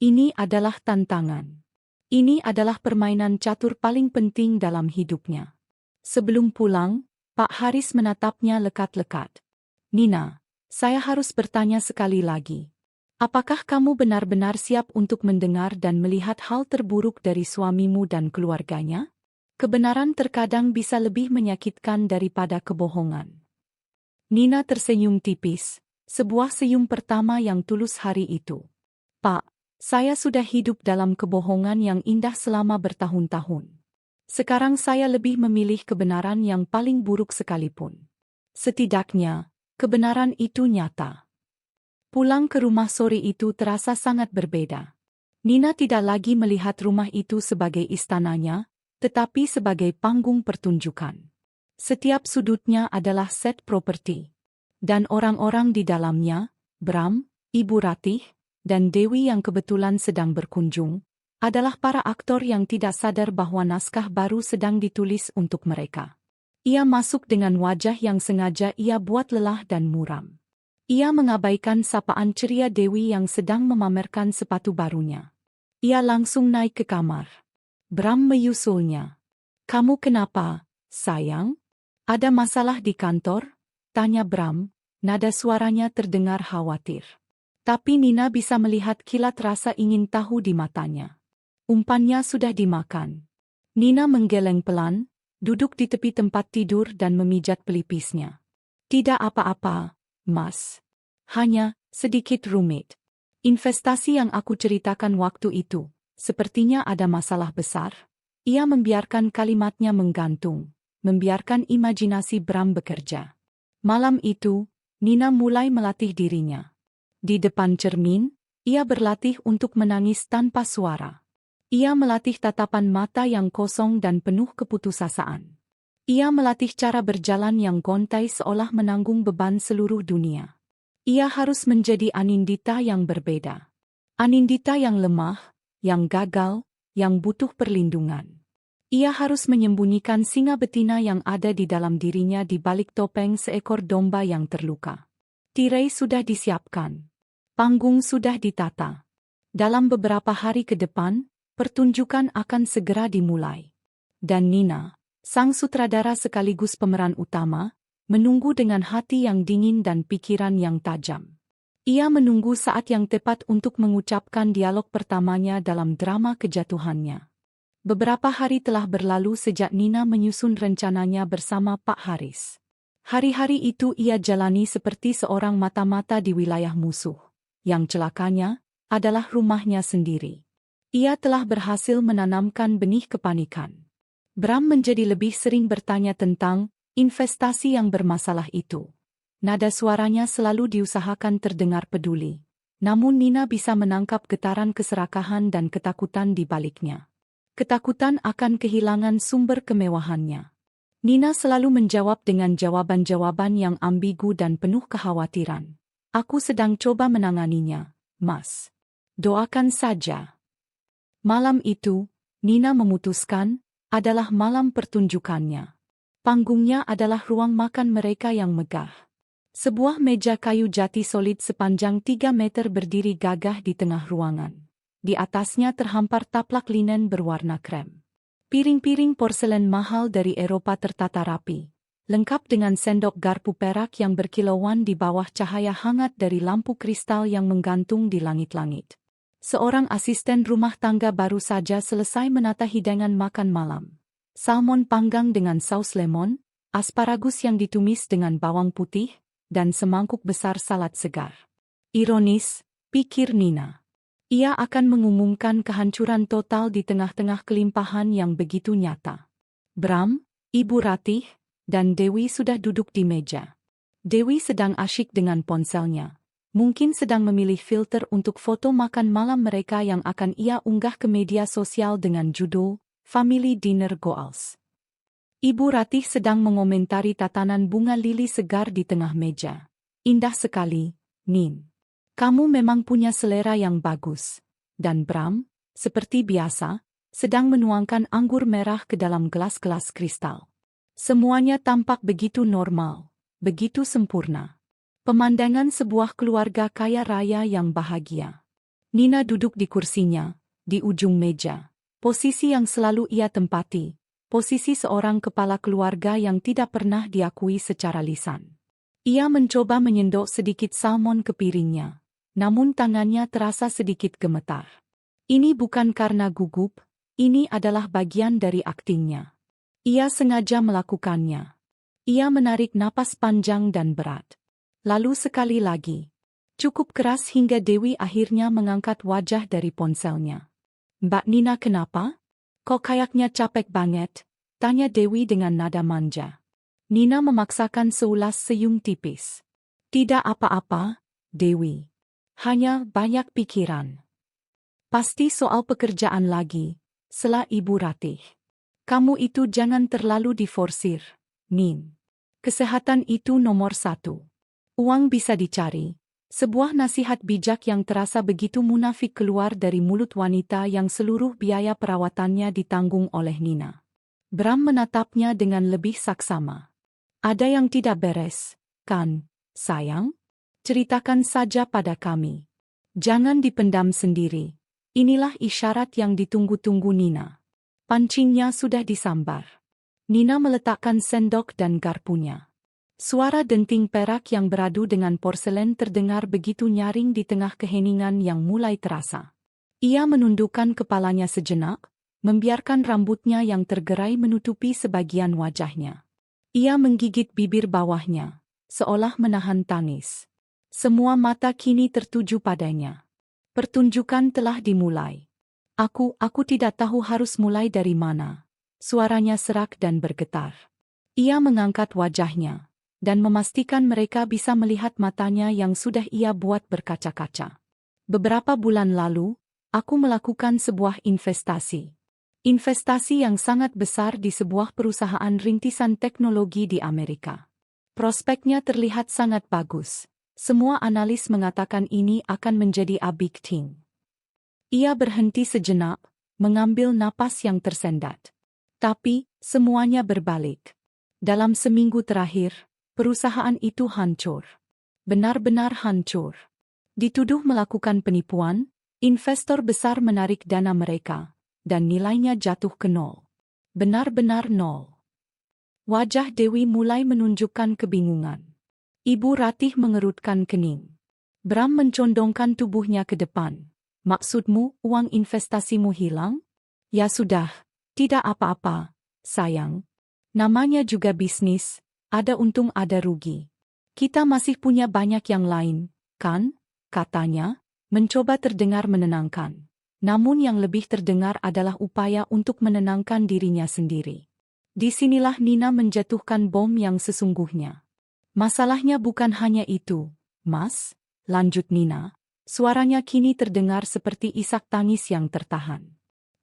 Ini adalah tantangan. Ini adalah permainan catur paling penting dalam hidupnya. Sebelum pulang, Pak Haris menatapnya lekat-lekat. Nina, saya harus bertanya sekali lagi. Apakah kamu benar-benar siap untuk mendengar dan melihat hal terburuk dari suamimu dan keluarganya? Kebenaran terkadang bisa lebih menyakitkan daripada kebohongan. Nina tersenyum tipis, sebuah senyum pertama yang tulus hari itu. Pak, saya sudah hidup dalam kebohongan yang indah selama bertahun-tahun. Sekarang saya lebih memilih kebenaran yang paling buruk sekalipun. Setidaknya, kebenaran itu nyata. Pulang ke rumah sore itu terasa sangat berbeda. Nina tidak lagi melihat rumah itu sebagai istananya, tetapi sebagai panggung pertunjukan. Setiap sudutnya adalah set properti. Dan orang-orang di dalamnya, Bram, Ibu Ratih, dan Dewi yang kebetulan sedang berkunjung, adalah para aktor yang tidak sadar bahwa naskah baru sedang ditulis untuk mereka. Ia masuk dengan wajah yang sengaja ia buat lelah dan muram. Ia mengabaikan sapaan ceria Dewi yang sedang memamerkan sepatu barunya. Ia langsung naik ke kamar. Bram menyusulnya. "Kamu kenapa, sayang? Ada masalah di kantor?" tanya Bram, nada suaranya terdengar khawatir. Tapi Nina bisa melihat kilat rasa ingin tahu di matanya. Umpannya sudah dimakan. Nina menggeleng pelan, duduk di tepi tempat tidur dan memijat pelipisnya. Tidak apa-apa, Mas. Hanya sedikit rumit. Investasi yang aku ceritakan waktu itu, sepertinya ada masalah besar. Ia membiarkan kalimatnya menggantung, membiarkan imajinasi Bram bekerja. Malam itu, Nina mulai melatih dirinya. Di depan cermin, ia berlatih untuk menangis tanpa suara. Ia melatih tatapan mata yang kosong dan penuh keputusasaan. Ia melatih cara berjalan yang gontai seolah menanggung beban seluruh dunia. Ia harus menjadi Anindita yang berbeda. Anindita yang lemah, yang gagal, yang butuh perlindungan. Ia harus menyembunyikan singa betina yang ada di dalam dirinya di balik topeng seekor domba yang terluka. Tirai sudah disiapkan. Panggung sudah ditata. Dalam beberapa hari ke depan, pertunjukan akan segera dimulai. Dan Nina, sang sutradara sekaligus pemeran utama, menunggu dengan hati yang dingin dan pikiran yang tajam. Ia menunggu saat yang tepat untuk mengucapkan dialog pertamanya dalam drama kejatuhannya. Beberapa hari telah berlalu sejak Nina menyusun rencananya bersama Pak Haris. Hari-hari itu ia jalani seperti seorang mata-mata di wilayah musuh. Yang celakanya adalah rumahnya sendiri. Ia telah berhasil menanamkan benih kepanikan. Bram menjadi lebih sering bertanya tentang investasi yang bermasalah itu. Nada suaranya selalu diusahakan terdengar peduli. Namun Nina bisa menangkap getaran keserakahan dan ketakutan di baliknya. Ketakutan akan kehilangan sumber kemewahannya. Nina selalu menjawab dengan jawaban-jawaban yang ambigu dan penuh kekhawatiran. Aku sedang coba menanganinya, Mas. Doakan saja. Malam itu, Nina memutuskan, adalah malam pertunjukannya. Panggungnya adalah ruang makan mereka yang megah. Sebuah meja kayu jati solid sepanjang 3 meter berdiri gagah di tengah ruangan. Di atasnya terhampar taplak linen berwarna krem. Piring-piring porselen mahal dari Eropa tertata rapi, lengkap dengan sendok garpu perak yang berkilauan di bawah cahaya hangat dari lampu kristal yang menggantung di langit-langit. Seorang asisten rumah tangga baru saja selesai menata hidangan makan malam. Salmon panggang dengan saus lemon, asparagus yang ditumis dengan bawang putih, dan semangkuk besar salad segar. Ironis, pikir Nina. Ia akan mengumumkan kehancuran total di tengah-tengah kelimpahan yang begitu nyata. Bram, Ibu Ratih, dan Dewi sudah duduk di meja. Dewi sedang asyik dengan ponselnya. Mungkin sedang memilih filter untuk foto makan malam mereka yang akan ia unggah ke media sosial dengan judul Family Dinner Goals. Ibu Ratih sedang mengomentari tatanan bunga lili segar di tengah meja. Indah sekali, Nin. Kamu memang punya selera yang bagus. Dan Bram, seperti biasa, sedang menuangkan anggur merah ke dalam gelas-gelas kristal. Semuanya tampak begitu normal, begitu sempurna. Pemandangan sebuah keluarga kaya raya yang bahagia. Nina duduk di kursinya, di ujung meja. Posisi yang selalu ia tempati, posisi seorang kepala keluarga yang tidak pernah diakui secara lisan. Ia mencoba menyendok sedikit salmon ke piringnya. Namun tangannya terasa sedikit gemetar. Ini bukan karena gugup, ini adalah bagian dari aktingnya. Ia sengaja melakukannya. Ia menarik napas panjang dan berat. Lalu sekali lagi. Cukup keras hingga Dewi akhirnya mengangkat wajah dari ponselnya. Mbak Nina kenapa? Kok kayaknya capek banget? Tanya Dewi dengan nada manja. Nina memaksakan seulas senyum tipis. Tidak apa-apa, Dewi. Hanya banyak pikiran. Pasti soal pekerjaan lagi, sela Ibu Ratih. Kamu itu jangan terlalu diforsir, Nin. Kesehatan itu nomor 1. Uang bisa dicari. Sebuah nasihat bijak yang terasa begitu munafik keluar dari mulut wanita yang seluruh biaya perawatannya ditanggung oleh Nina. Bram menatapnya dengan lebih saksama. Ada yang tidak beres, kan, sayang? Ceritakan saja pada kami. Jangan dipendam sendiri. Inilah isyarat yang ditunggu-tunggu Nina. Pancingnya sudah disambar. Nina meletakkan sendok dan garpunya. Suara denting perak yang beradu dengan porselen terdengar begitu nyaring di tengah keheningan yang mulai terasa. Ia menundukkan kepalanya sejenak, membiarkan rambutnya yang tergerai menutupi sebagian wajahnya. Ia menggigit bibir bawahnya, seolah menahan tangis. Semua mata kini tertuju padanya. Pertunjukan telah dimulai. Aku tidak tahu harus mulai dari mana. Suaranya serak dan bergetar. Ia mengangkat wajahnya, dan memastikan mereka bisa melihat matanya yang sudah ia buat berkaca-kaca. Beberapa bulan lalu, aku melakukan sebuah investasi. Investasi yang sangat besar di sebuah perusahaan rintisan teknologi di Amerika. Prospeknya terlihat sangat bagus. Semua analis mengatakan ini akan menjadi a big thing. Ia berhenti sejenak, mengambil napas yang tersendat. Tapi, semuanya berbalik. Dalam seminggu terakhir, perusahaan itu hancur. Benar-benar hancur. Dituduh melakukan penipuan, investor besar menarik dana mereka, dan nilainya jatuh ke nol. Benar-benar nol. Wajah Dewi mulai menunjukkan kebingungan. Ibu Ratih mengerutkan kening. Bram mencondongkan tubuhnya ke depan. Maksudmu, uang investasimu hilang? Ya sudah, tidak apa-apa, sayang. Namanya juga bisnis, ada untung ada rugi. Kita masih punya banyak yang lain, kan? Katanya, mencoba terdengar menenangkan. Namun yang lebih terdengar adalah upaya untuk menenangkan dirinya sendiri. Disinilah Nina menjatuhkan bom yang sesungguhnya. Masalahnya bukan hanya itu, Mas, lanjut Nina. Suaranya kini terdengar seperti isak tangis yang tertahan.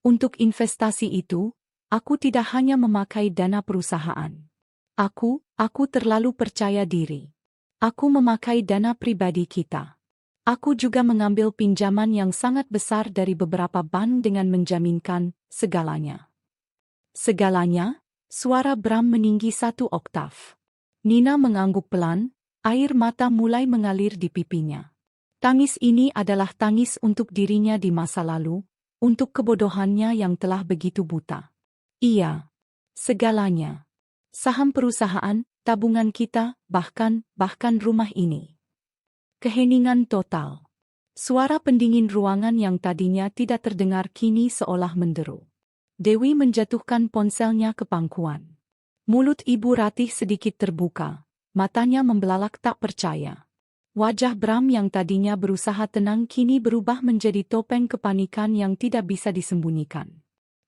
Untuk investasi itu, aku tidak hanya memakai dana perusahaan. Aku terlalu percaya diri. Aku memakai dana pribadi kita. Aku juga mengambil pinjaman yang sangat besar dari beberapa bank dengan menjaminkan segalanya. Segalanya? Suara Bram meninggi 1 oktav. Nina mengangguk pelan, air mata mulai mengalir di pipinya. Tangis ini adalah tangis untuk dirinya di masa lalu, untuk kebodohannya yang telah begitu buta. Iya, segalanya. Saham perusahaan, tabungan kita, bahkan rumah ini. Keheningan total. Suara pendingin ruangan yang tadinya tidak terdengar kini seolah menderu. Dewi menjatuhkan ponselnya ke pangkuan. Mulut Ibu Ratih sedikit terbuka, matanya membelalak tak percaya. Wajah Bram yang tadinya berusaha tenang kini berubah menjadi topeng kepanikan yang tidak bisa disembunyikan.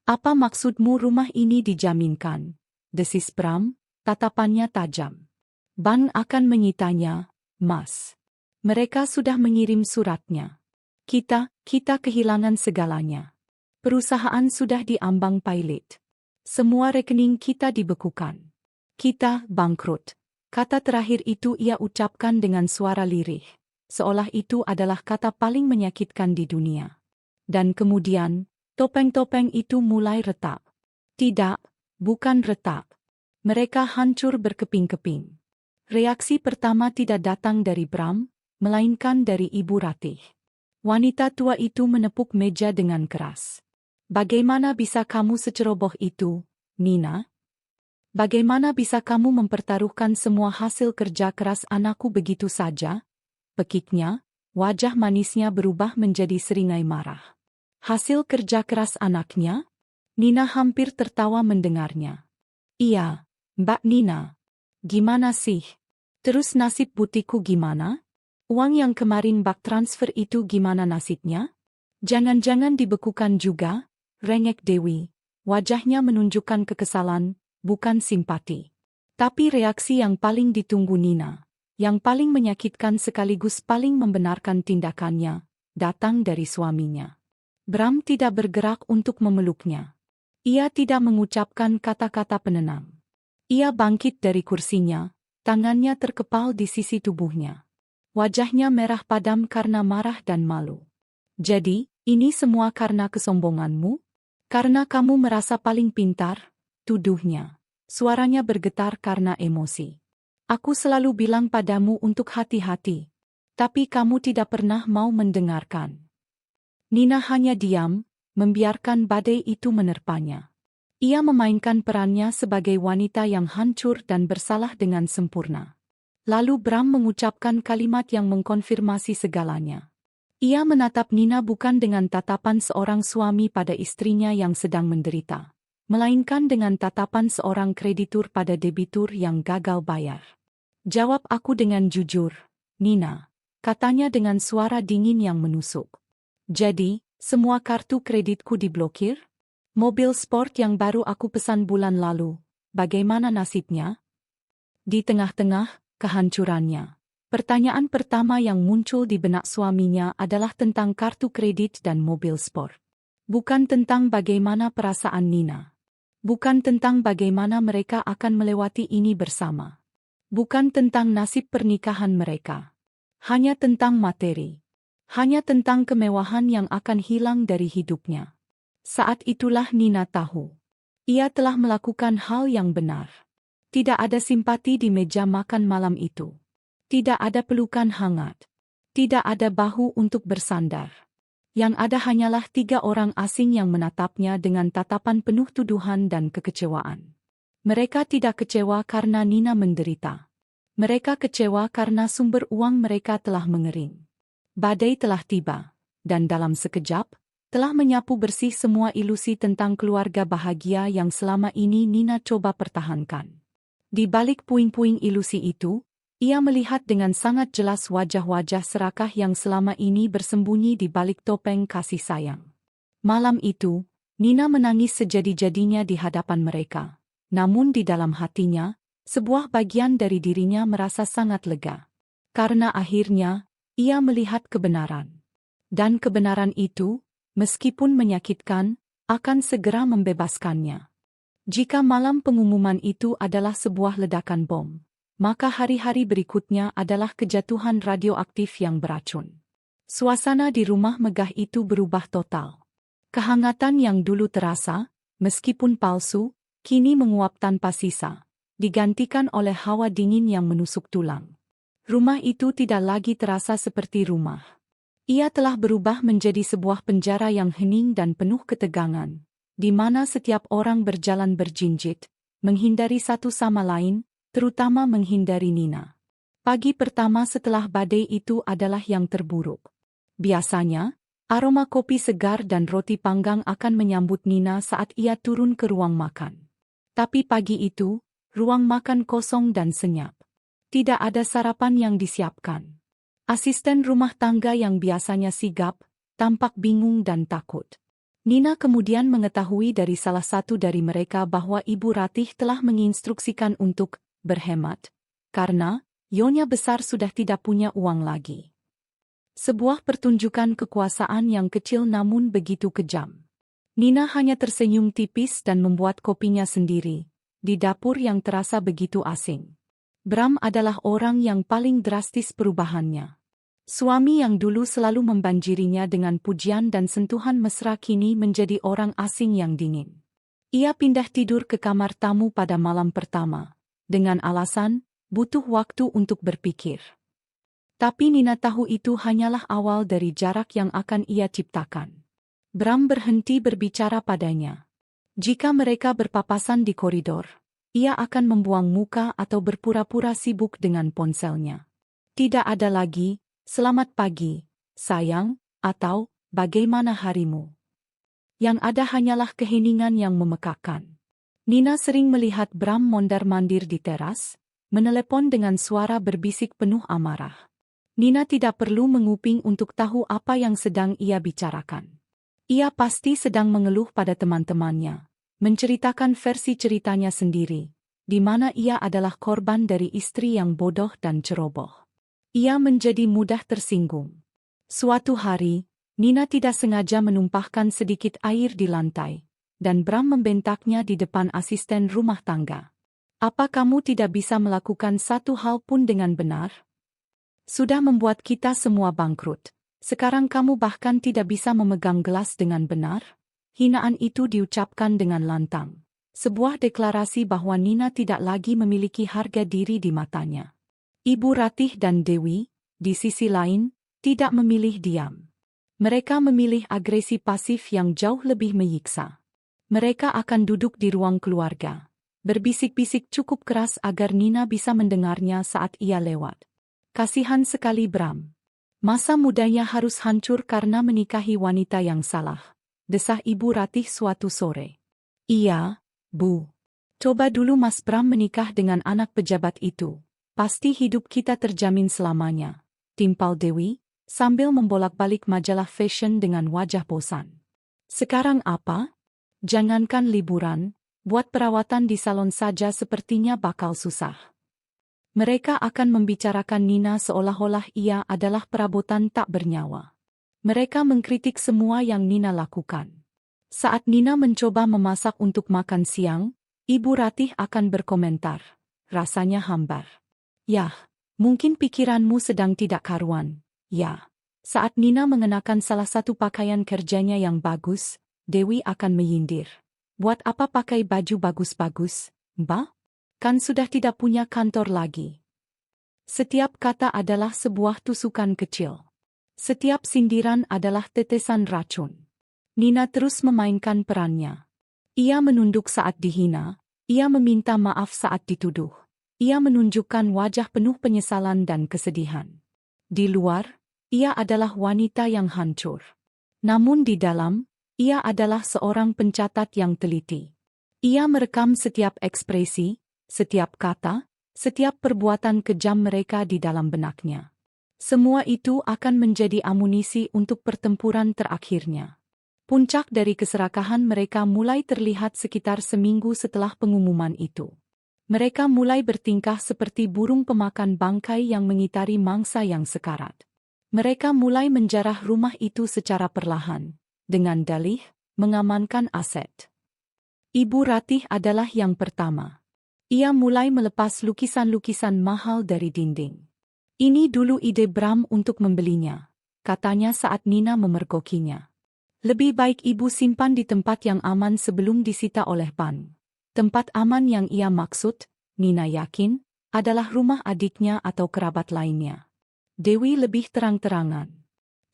Apa maksudmu rumah ini dijaminkan? Desis Bram, tatapannya tajam. Bank akan menyitanya, Mas. Mereka sudah mengirim suratnya. Kita kehilangan segalanya. Perusahaan sudah diambang pilot. Semua rekening kita dibekukan. Kita bangkrut. Kata terakhir itu ia ucapkan dengan suara lirih, seolah itu adalah kata paling menyakitkan di dunia. Dan kemudian, topeng-topeng itu mulai retak. Tidak, bukan retak. Mereka hancur berkeping-keping. Reaksi pertama tidak datang dari Bram, melainkan dari Ibu Ratih. Wanita tua itu menepuk meja dengan keras. Bagaimana bisa kamu seceroboh itu, Nina? Bagaimana bisa kamu mempertaruhkan semua hasil kerja keras anakku begitu saja? Pekiknya, wajah manisnya berubah menjadi seringai marah. Hasil kerja keras anaknya? Nina hampir tertawa mendengarnya. Iya, Mbak Nina. Gimana sih? Terus nasib butikku gimana? Uang yang kemarin bak transfer itu gimana nasibnya? Jangan-jangan dibekukan juga? Rengek Dewi. Wajahnya menunjukkan kekesalan, bukan simpati. Tapi reaksi yang paling ditunggu Nina, yang paling menyakitkan sekaligus paling membenarkan tindakannya, datang dari suaminya. Bram tidak bergerak untuk memeluknya. Ia tidak mengucapkan kata-kata penenang. Ia bangkit dari kursinya, tangannya terkepal di sisi tubuhnya. Wajahnya merah padam karena marah dan malu. Jadi, ini semua karena kesombonganmu? Karena kamu merasa paling pintar? Tuduhnya. Suaranya bergetar karena emosi. Aku selalu bilang padamu untuk hati-hati. Tapi kamu tidak pernah mau mendengarkan. Nina hanya diam, membiarkan badai itu menerpanya. Ia memainkan perannya sebagai wanita yang hancur dan bersalah dengan sempurna. Lalu Bram mengucapkan kalimat yang mengkonfirmasi segalanya. Ia menatap Nina bukan dengan tatapan seorang suami pada istrinya yang sedang menderita, melainkan dengan tatapan seorang kreditur pada debitur yang gagal bayar. "Jawab aku dengan jujur, Nina," katanya dengan suara dingin yang menusuk. "Jadi, semua kartu kreditku diblokir? Mobil sport yang baru aku pesan bulan lalu, bagaimana nasibnya?" Di tengah-tengah kehancurannya, pertanyaan pertama yang muncul di benak suaminya adalah tentang kartu kredit dan mobil sport. Bukan tentang bagaimana perasaan Nina. Bukan tentang bagaimana mereka akan melewati ini bersama. Bukan tentang nasib pernikahan mereka. Hanya tentang materi. Hanya tentang kemewahan yang akan hilang dari hidupnya. Saat itulah Nina tahu. Ia telah melakukan hal yang benar. Tidak ada simpati di meja makan malam itu. Tidak ada pelukan hangat. Tidak ada bahu untuk bersandar. Yang ada hanyalah 3 orang asing yang menatapnya dengan tatapan penuh tuduhan dan kekecewaan. Mereka tidak kecewa karena Nina menderita. Mereka kecewa karena sumber uang mereka telah mengering. Badai telah tiba, dan dalam sekejap, telah menyapu bersih semua ilusi tentang keluarga bahagia yang selama ini Nina coba pertahankan. Di balik puing-puing ilusi itu, ia melihat dengan sangat jelas wajah-wajah serakah yang selama ini bersembunyi di balik topeng kasih sayang. Malam itu, Nina menangis sejadi-jadinya di hadapan mereka. Namun di dalam hatinya, sebuah bagian dari dirinya merasa sangat lega. Karena akhirnya, ia melihat kebenaran. Dan kebenaran itu, meskipun menyakitkan, akan segera membebaskannya. Jika malam pengumuman itu adalah sebuah ledakan bom, maka hari-hari berikutnya adalah kejatuhan radioaktif yang beracun. Suasana di rumah megah itu berubah total. Kehangatan yang dulu terasa, meskipun palsu, kini menguap tanpa sisa, digantikan oleh hawa dingin yang menusuk tulang. Rumah itu tidak lagi terasa seperti rumah. Ia telah berubah menjadi sebuah penjara yang hening dan penuh ketegangan, di mana setiap orang berjalan berjinjit, menghindari satu sama lain, terutama menghindari Nina. Pagi pertama setelah badai itu adalah yang terburuk. Biasanya, aroma kopi segar dan roti panggang akan menyambut Nina saat ia turun ke ruang makan. Tapi pagi itu, ruang makan kosong dan senyap. Tidak ada sarapan yang disiapkan. Asisten rumah tangga yang biasanya sigap, tampak bingung dan takut. Nina kemudian mengetahui dari salah satu dari mereka bahwa Ibu Ratih telah menginstruksikan untuk berhemat, karena Nyonya besar sudah tidak punya uang lagi. Sebuah pertunjukan kekuasaan yang kecil namun begitu kejam. Nina hanya tersenyum tipis dan membuat kopinya sendiri, di dapur yang terasa begitu asing. Bram adalah orang yang paling drastis perubahannya. Suami yang dulu selalu membanjirinya dengan pujian dan sentuhan mesra kini menjadi orang asing yang dingin. Ia pindah tidur ke kamar tamu pada malam pertama, dengan alasan, butuh waktu untuk berpikir. Tapi Nina tahu itu hanyalah awal dari jarak yang akan ia ciptakan. Bram berhenti berbicara padanya. Jika mereka berpapasan di koridor, ia akan membuang muka atau berpura-pura sibuk dengan ponselnya. Tidak ada lagi, "Selamat pagi, sayang," atau "Bagaimana harimu?" Yang ada hanyalah keheningan yang memekakkan. Nina sering melihat Bram mondar-mandir di teras, menelepon dengan suara berbisik penuh amarah. Nina tidak perlu menguping untuk tahu apa yang sedang ia bicarakan. Ia pasti sedang mengeluh pada teman-temannya, menceritakan versi ceritanya sendiri, di mana ia adalah korban dari istri yang bodoh dan ceroboh. Ia menjadi mudah tersinggung. Suatu hari, Nina tidak sengaja menumpahkan sedikit air di lantai, dan Bram membentaknya di depan asisten rumah tangga. "Apa kamu tidak bisa melakukan satu hal pun dengan benar? Sudah membuat kita semua bangkrut. Sekarang kamu bahkan tidak bisa memegang gelas dengan benar?" Hinaan itu diucapkan dengan lantang. Sebuah deklarasi bahwa Nina tidak lagi memiliki harga diri di matanya. Ibu Ratih dan Dewi, di sisi lain, tidak memilih diam. Mereka memilih agresi pasif yang jauh lebih menyiksa. Mereka akan duduk di ruang keluarga, berbisik-bisik cukup keras agar Nina bisa mendengarnya saat ia lewat. Kasihan sekali Bram. Masa mudanya harus hancur karena menikahi wanita yang salah, desah Ibu Ratih suatu sore. Iya, Bu. Coba dulu Mas Bram menikah dengan anak pejabat itu. Pasti hidup kita terjamin selamanya, timpal Dewi, sambil membolak-balik majalah fashion dengan wajah bosan. Sekarang apa? Jangankan liburan, buat perawatan di salon saja sepertinya bakal susah. Mereka akan membicarakan Nina seolah-olah ia adalah perabotan tak bernyawa. Mereka mengkritik semua yang Nina lakukan. Saat Nina mencoba memasak untuk makan siang, Ibu Ratih akan berkomentar, rasanya hambar. Yah, mungkin pikiranmu sedang tidak karuan. Ya. Saat Nina mengenakan salah satu pakaian kerjanya yang bagus, Dewi akan menyindir. Buat apa pakai baju bagus-bagus, Mbak? Kan sudah tidak punya kantor lagi. Setiap kata adalah sebuah tusukan kecil. Setiap sindiran adalah tetesan racun. Nina terus memainkan perannya. Ia menunduk saat dihina, ia meminta maaf saat dituduh. Ia menunjukkan wajah penuh penyesalan dan kesedihan. Di luar, ia adalah wanita yang hancur. Namun di dalam, ia adalah seorang pencatat yang teliti. Ia merekam setiap ekspresi, setiap kata, setiap perbuatan kejam mereka di dalam benaknya. Semua itu akan menjadi amunisi untuk pertempuran terakhirnya. Puncak dari keserakahan mereka mulai terlihat sekitar seminggu setelah pengumuman itu. Mereka mulai bertingkah seperti burung pemakan bangkai yang mengitari mangsa yang sekarat. Mereka mulai menjarah rumah itu secara perlahan, dengan dalih mengamankan aset. Ibu Ratih adalah yang pertama. Ia mulai melepas lukisan-lukisan mahal dari dinding. Ini dulu ide Bram untuk membelinya, katanya saat Nina memergokinya. Lebih baik ibu simpan di tempat yang aman sebelum disita oleh PAN. Tempat aman yang ia maksud, Nina yakin, adalah rumah adiknya atau kerabat lainnya. Dewi lebih terang-terangan.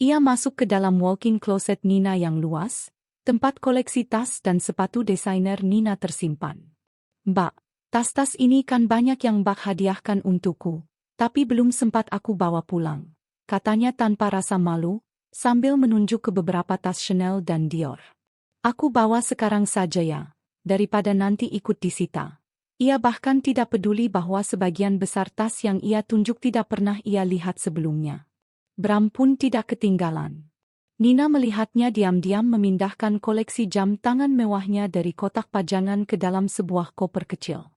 Ia masuk ke dalam walk-in closet Nina yang luas, tempat koleksi tas dan sepatu desainer Nina tersimpan. Mbak, tas-tas ini kan banyak yang Mbak hadiahkan untukku, tapi belum sempat aku bawa pulang, katanya tanpa rasa malu, sambil menunjuk ke beberapa tas Chanel dan Dior. Aku bawa sekarang saja ya, daripada nanti ikut disita. Ia bahkan tidak peduli bahwa sebagian besar tas yang ia tunjuk tidak pernah ia lihat sebelumnya. Bram pun tidak ketinggalan. Nina melihatnya diam-diam memindahkan koleksi jam tangan mewahnya dari kotak pajangan ke dalam sebuah koper kecil.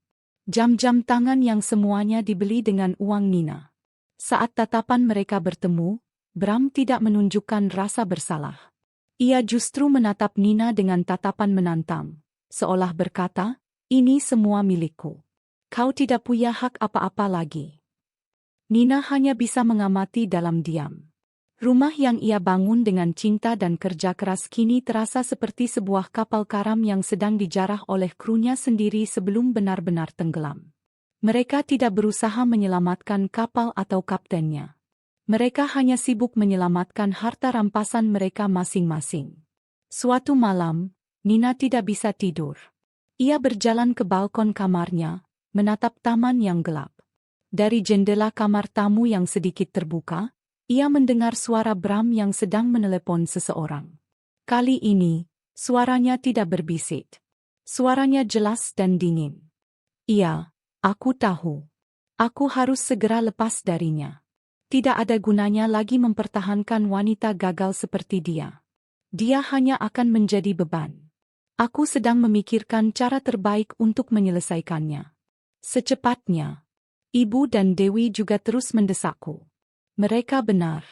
Jam-jam tangan yang semuanya dibeli dengan uang Nina. Saat tatapan mereka bertemu, Bram tidak menunjukkan rasa bersalah. Ia justru menatap Nina dengan tatapan menantang, seolah berkata, ini semua milikku. Kau tidak punya hak apa-apa lagi. Nina hanya bisa mengamati dalam diam. Rumah yang ia bangun dengan cinta dan kerja keras kini terasa seperti sebuah kapal karam yang sedang dijarah oleh krunya sendiri sebelum benar-benar tenggelam. Mereka tidak berusaha menyelamatkan kapal atau kaptennya. Mereka hanya sibuk menyelamatkan harta rampasan mereka masing-masing. Suatu malam, Nina tidak bisa tidur. Ia berjalan ke balkon kamarnya, menatap taman yang gelap. Dari jendela kamar tamu yang sedikit terbuka, ia mendengar suara Bram yang sedang menelepon seseorang. Kali ini, suaranya tidak berbisik. Suaranya jelas dan dingin. Iya, aku tahu. Aku harus segera lepas darinya. Tidak ada gunanya lagi mempertahankan wanita gagal seperti dia. Dia hanya akan menjadi beban. Aku sedang memikirkan cara terbaik untuk menyelesaikannya. Secepatnya. Ibu dan Dewi juga terus mendesakku. Mereka benar.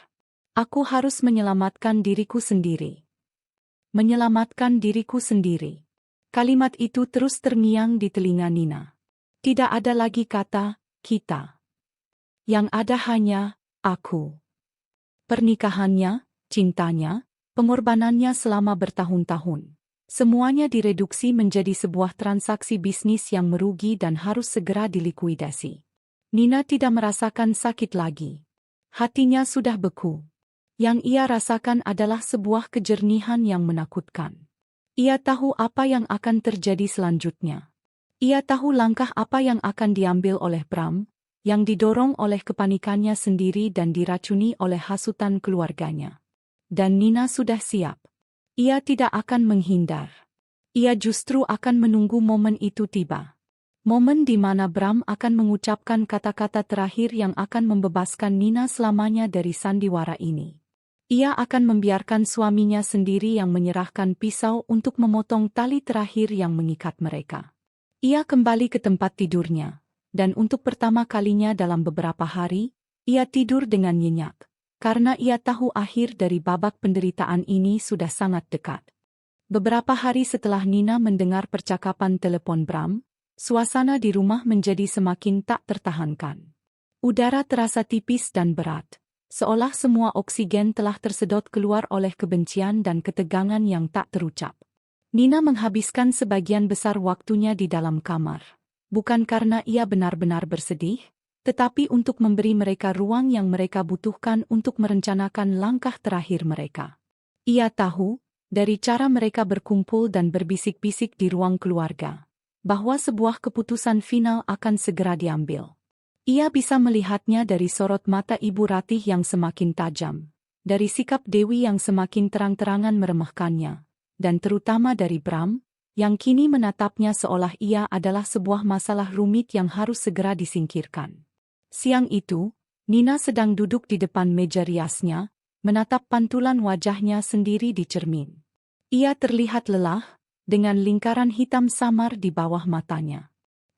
Aku harus menyelamatkan diriku sendiri. Menyelamatkan diriku sendiri. Kalimat itu terus terngiang di telinga Nina. Tidak ada lagi kata, kita. Yang ada hanya, aku. Pernikahannya, cintanya, pengorbanannya selama bertahun-tahun. Semuanya direduksi menjadi sebuah transaksi bisnis yang merugi dan harus segera dilikuidasi. Nina tidak merasakan sakit lagi. Hatinya sudah beku. Yang ia rasakan adalah sebuah kejernihan yang menakutkan. Ia tahu apa yang akan terjadi selanjutnya. Ia tahu langkah apa yang akan diambil oleh Bram, yang didorong oleh kepanikannya sendiri dan diracuni oleh hasutan keluarganya. Dan Nina sudah siap. Ia tidak akan menghindar. Ia justru akan menunggu momen itu tiba. Momen di mana Bram akan mengucapkan kata-kata terakhir yang akan membebaskan Nina selamanya dari sandiwara ini. Ia akan membiarkan suaminya sendiri yang menyerahkan pisau untuk memotong tali terakhir yang mengikat mereka. Ia kembali ke tempat tidurnya, dan untuk pertama kalinya dalam beberapa hari, ia tidur dengan nyenyak, karena ia tahu akhir dari babak penderitaan ini sudah sangat dekat. Beberapa hari setelah Nina mendengar percakapan telepon Bram, suasana di rumah menjadi semakin tak tertahankan. Udara terasa tipis dan berat, seolah semua oksigen telah tersedot keluar oleh kebencian dan ketegangan yang tak terucap. Nina menghabiskan sebagian besar waktunya di dalam kamar, bukan karena ia benar-benar bersedih, tetapi untuk memberi mereka ruang yang mereka butuhkan untuk merencanakan langkah terakhir mereka. Ia tahu, dari cara mereka berkumpul dan berbisik-bisik di ruang keluarga, bahwa sebuah keputusan final akan segera diambil. Ia bisa melihatnya dari sorot mata Ibu Ratih yang semakin tajam, dari sikap Dewi yang semakin terang-terangan meremehkannya, dan terutama dari Bram, yang kini menatapnya seolah ia adalah sebuah masalah rumit yang harus segera disingkirkan. Siang itu, Nina sedang duduk di depan meja riasnya, menatap pantulan wajahnya sendiri di cermin. Ia terlihat lelah, dengan lingkaran hitam samar di bawah matanya.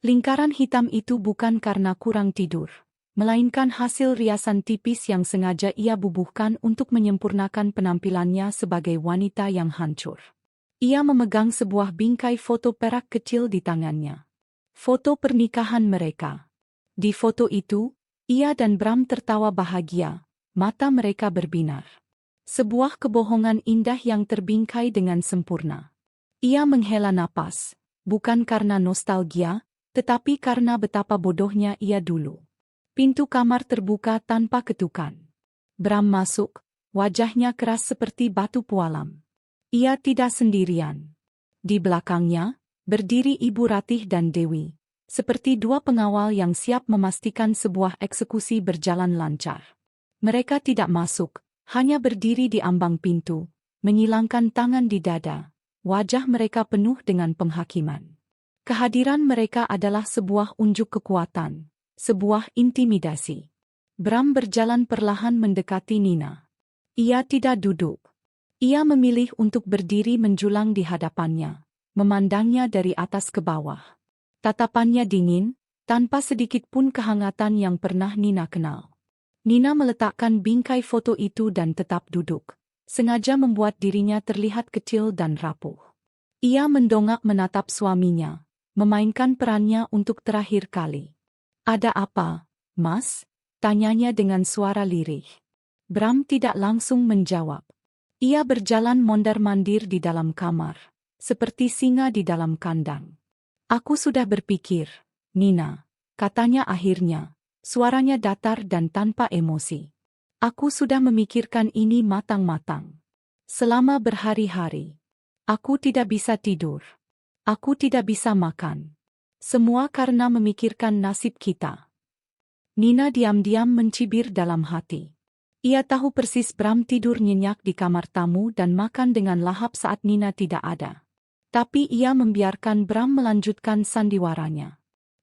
Lingkaran hitam itu bukan karena kurang tidur, melainkan hasil riasan tipis yang sengaja ia bubuhkan untuk menyempurnakan penampilannya sebagai wanita yang hancur. Ia memegang sebuah bingkai foto perak kecil di tangannya. Foto pernikahan mereka. Di foto itu, ia dan Bram tertawa bahagia, mata mereka berbinar. Sebuah kebohongan indah yang terbingkai dengan sempurna. Ia menghela napas, bukan karena nostalgia, tetapi karena betapa bodohnya ia dulu. Pintu kamar terbuka tanpa ketukan. Bram masuk, wajahnya keras seperti batu pualam. Ia tidak sendirian. Di belakangnya, berdiri Ibu Ratih dan Dewi, seperti dua pengawal yang siap memastikan sebuah eksekusi berjalan lancar. Mereka tidak masuk, hanya berdiri di ambang pintu, menyilangkan tangan di dada. Wajah mereka penuh dengan penghakiman. Kehadiran mereka adalah sebuah unjuk kekuatan, sebuah intimidasi. Bram berjalan perlahan mendekati Nina. Ia tidak duduk. Ia memilih untuk berdiri menjulang di hadapannya, memandangnya dari atas ke bawah. Tatapannya dingin, tanpa sedikit pun kehangatan yang pernah Nina kenal. Nina meletakkan bingkai foto itu dan tetap duduk, sengaja membuat dirinya terlihat kecil dan rapuh. Ia mendongak menatap suaminya, memainkan perannya untuk terakhir kali. "Ada apa, Mas?" tanyanya dengan suara lirih. Bram tidak langsung menjawab. Ia berjalan mondar-mandir di dalam kamar, seperti singa di dalam kandang. "Aku sudah berpikir, Nina," katanya akhirnya, suaranya datar dan tanpa emosi. "Aku sudah memikirkan ini matang-matang. Selama berhari-hari. Aku tidak bisa tidur. Aku tidak bisa makan. Semua karena memikirkan nasib kita." Nina diam-diam mencibir dalam hati. Ia tahu persis Bram tidur nyenyak di kamar tamu dan makan dengan lahap saat Nina tidak ada. Tapi ia membiarkan Bram melanjutkan sandiwaranya.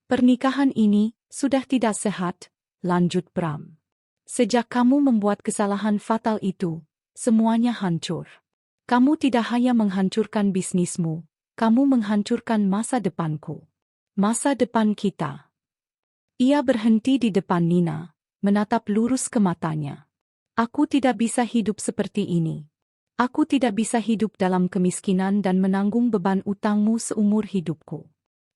"Pernikahan ini sudah tidak sehat," lanjut Bram. "Sejak kamu membuat kesalahan fatal itu, semuanya hancur. Kamu tidak hanya menghancurkan bisnismu, kamu menghancurkan masa depanku. Masa depan kita." Ia berhenti di depan Nina, menatap lurus ke matanya. "Aku tidak bisa hidup seperti ini. Aku tidak bisa hidup dalam kemiskinan dan menanggung beban utangmu seumur hidupku.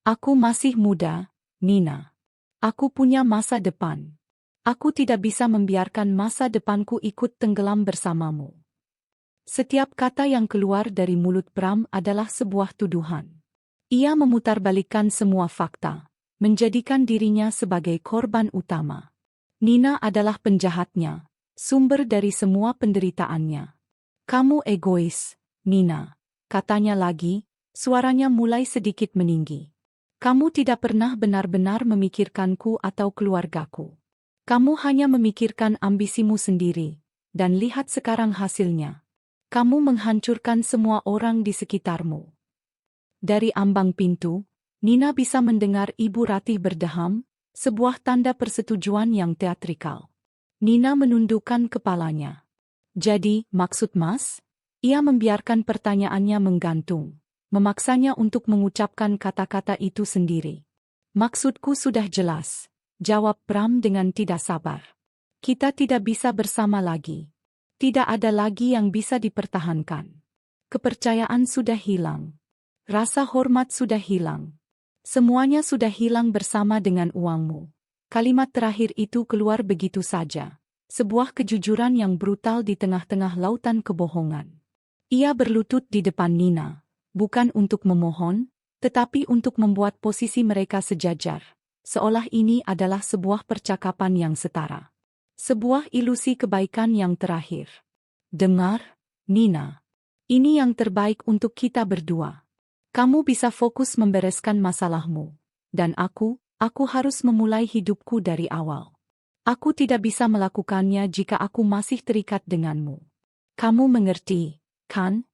Aku masih muda, Nina. Aku punya masa depan. Aku tidak bisa membiarkan masa depanku ikut tenggelam bersamamu." Setiap kata yang keluar dari mulut Bram adalah sebuah tuduhan. Ia memutarbalikkan semua fakta, menjadikan dirinya sebagai korban utama. Nina adalah penjahatnya, sumber dari semua penderitaannya. "Kamu egois, Nina," katanya lagi, suaranya mulai sedikit meninggi. Kamu tidak pernah benar-benar memikirkanku atau keluargaku. Kamu hanya memikirkan ambisimu sendiri, dan lihat sekarang hasilnya. Kamu menghancurkan semua orang di sekitarmu. Dari ambang pintu, Nina bisa mendengar Ibu Ratih berdeham, sebuah tanda persetujuan yang teatrikal. Nina menundukkan kepalanya. Jadi, maksud Mas? Ia membiarkan pertanyaannya menggantung, memaksanya untuk mengucapkan kata-kata itu sendiri. Maksudku sudah jelas, jawab Bram dengan tidak sabar. Kita tidak bisa bersama lagi. Tidak ada lagi yang bisa dipertahankan. Kepercayaan sudah hilang. Rasa hormat sudah hilang. Semuanya sudah hilang bersama dengan uangmu. Kalimat terakhir itu keluar begitu saja. Sebuah kejujuran yang brutal di tengah-tengah lautan kebohongan. Ia berlutut di depan Nina, bukan untuk memohon, tetapi untuk membuat posisi mereka sejajar, seolah ini adalah sebuah percakapan yang setara. Sebuah ilusi kebaikan yang terakhir. Dengar, Nina. Ini yang terbaik untuk kita berdua. Kamu bisa fokus membereskan masalahmu. Dan aku harus memulai hidupku dari awal. Aku tidak bisa melakukannya jika aku masih terikat denganmu. Kamu mengerti, kan?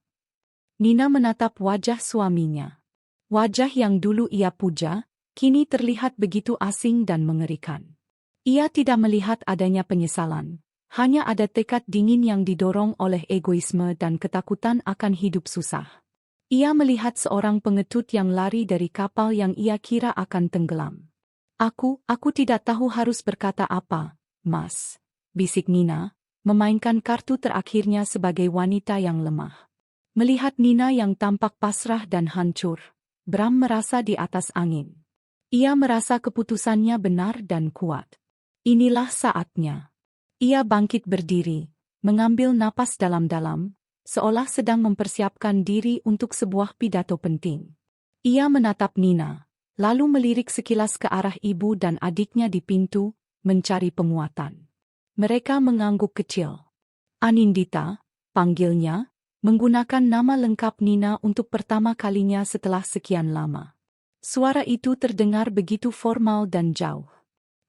Nina menatap wajah suaminya. Wajah yang dulu ia puja, kini terlihat begitu asing dan mengerikan. Ia tidak melihat adanya penyesalan, hanya ada tekad dingin yang didorong oleh egoisme dan ketakutan akan hidup susah. Ia melihat seorang pengetut yang lari dari kapal yang ia kira akan tenggelam. Aku tidak tahu harus berkata apa, Mas, bisik Nina, memainkan kartu terakhirnya sebagai wanita yang lemah. Melihat Nina yang tampak pasrah dan hancur, Bram merasa di atas angin. Ia merasa keputusannya benar dan kuat. Inilah saatnya. Ia bangkit berdiri, mengambil napas dalam-dalam, seolah sedang mempersiapkan diri untuk sebuah pidato penting. Ia menatap Nina, lalu melirik sekilas ke arah ibu dan adiknya di pintu, mencari penguatan. Mereka mengangguk kecil. Anindita, panggilnya, menggunakan nama lengkap Nina untuk pertama kalinya setelah sekian lama. Suara itu terdengar begitu formal dan jauh.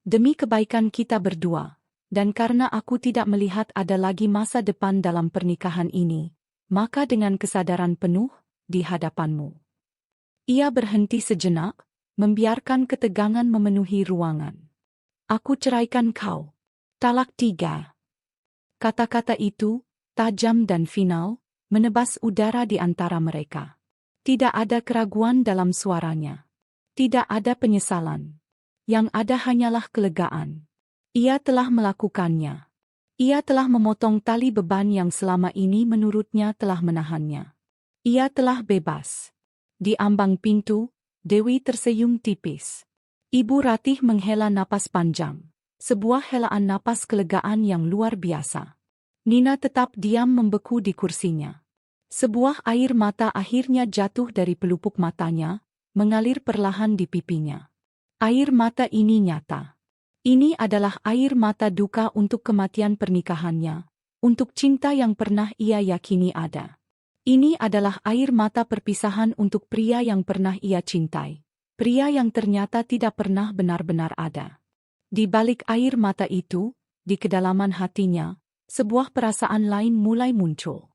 Demi kebaikan kita berdua, dan karena aku tidak melihat ada lagi masa depan dalam pernikahan ini, maka dengan kesadaran penuh, di hadapanmu. Ia berhenti sejenak, membiarkan ketegangan memenuhi ruangan. Aku ceraikan kau. Talak 3. Kata-kata itu, tajam dan final, menebas udara di antara mereka. Tidak ada keraguan dalam suaranya. Tidak ada penyesalan. Yang ada hanyalah kelegaan. Ia telah melakukannya. Ia telah memotong tali beban yang selama ini menurutnya telah menahannya. Ia telah bebas. Di ambang pintu, Dewi tersenyum tipis. Ibu Ratih menghela napas panjang. Sebuah helaan napas kelegaan yang luar biasa. Nina tetap diam membeku di kursinya. Sebuah air mata akhirnya jatuh dari pelupuk matanya, mengalir perlahan di pipinya. Air mata ini nyata. Ini adalah air mata duka untuk kematian pernikahannya, untuk cinta yang pernah ia yakini ada. Ini adalah air mata perpisahan untuk pria yang pernah ia cintai, pria yang ternyata tidak pernah benar-benar ada. Di balik air mata itu, di kedalaman hatinya, sebuah perasaan lain mulai muncul.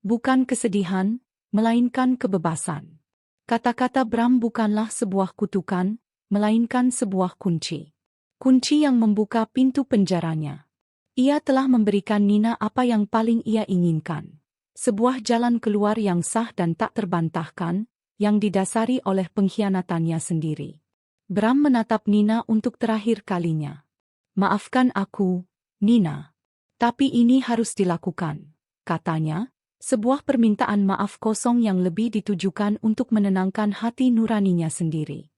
Bukan kesedihan, melainkan kebebasan. Kata-kata Bram bukanlah sebuah kutukan, melainkan sebuah kunci. Kunci yang membuka pintu penjaranya. Ia telah memberikan Nina apa yang paling ia inginkan. Sebuah jalan keluar yang sah dan tak terbantahkan, yang didasari oleh pengkhianatannya sendiri. Bram menatap Nina untuk terakhir kalinya. Maafkan aku, Nina. Tapi ini harus dilakukan, katanya. Sebuah permintaan maaf kosong yang lebih ditujukan untuk menenangkan hati nuraninya sendiri.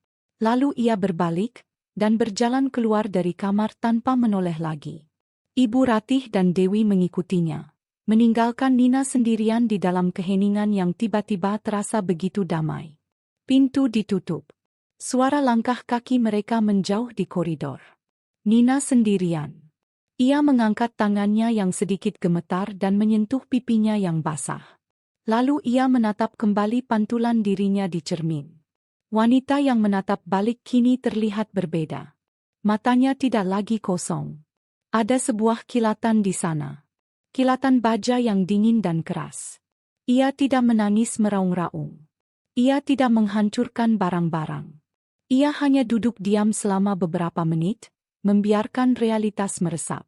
Lalu ia berbalik, dan berjalan keluar dari kamar tanpa menoleh lagi. Ibu Ratih dan Dewi mengikutinya, meninggalkan Nina sendirian di dalam keheningan yang tiba-tiba terasa begitu damai. Pintu ditutup. Suara langkah kaki mereka menjauh di koridor. Nina sendirian. Ia mengangkat tangannya yang sedikit gemetar dan menyentuh pipinya yang basah. Lalu ia menatap kembali pantulan dirinya di cermin. Wanita yang menatap balik kini terlihat berbeda. Matanya tidak lagi kosong. Ada sebuah kilatan di sana. Kilatan baja yang dingin dan keras. Ia tidak menangis meraung-raung. Ia tidak menghancurkan barang-barang. Ia hanya duduk diam selama beberapa menit, membiarkan realitas meresap.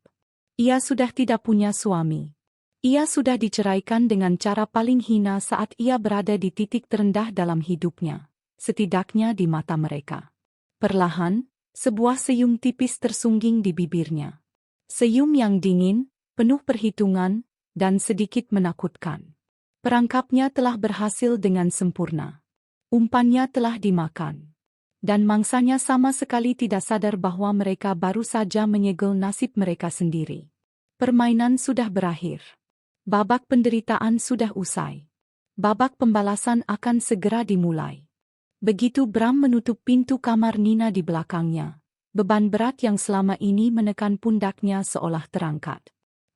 Ia sudah tidak punya suami. Ia sudah diceraikan dengan cara paling hina saat ia berada di titik terendah dalam hidupnya, setidaknya di mata mereka. Perlahan, sebuah senyum tipis tersungging di bibirnya. Senyum yang dingin, penuh perhitungan, dan sedikit menakutkan. Perangkapnya telah berhasil dengan sempurna. Umpannya telah dimakan. Dan mangsanya sama sekali tidak sadar bahwa mereka baru saja menyegel nasib mereka sendiri. Permainan sudah berakhir. Babak penderitaan sudah usai. Babak pembalasan akan segera dimulai. Begitu Bram menutup pintu kamar Nina di belakangnya, beban berat yang selama ini menekan pundaknya seolah terangkat.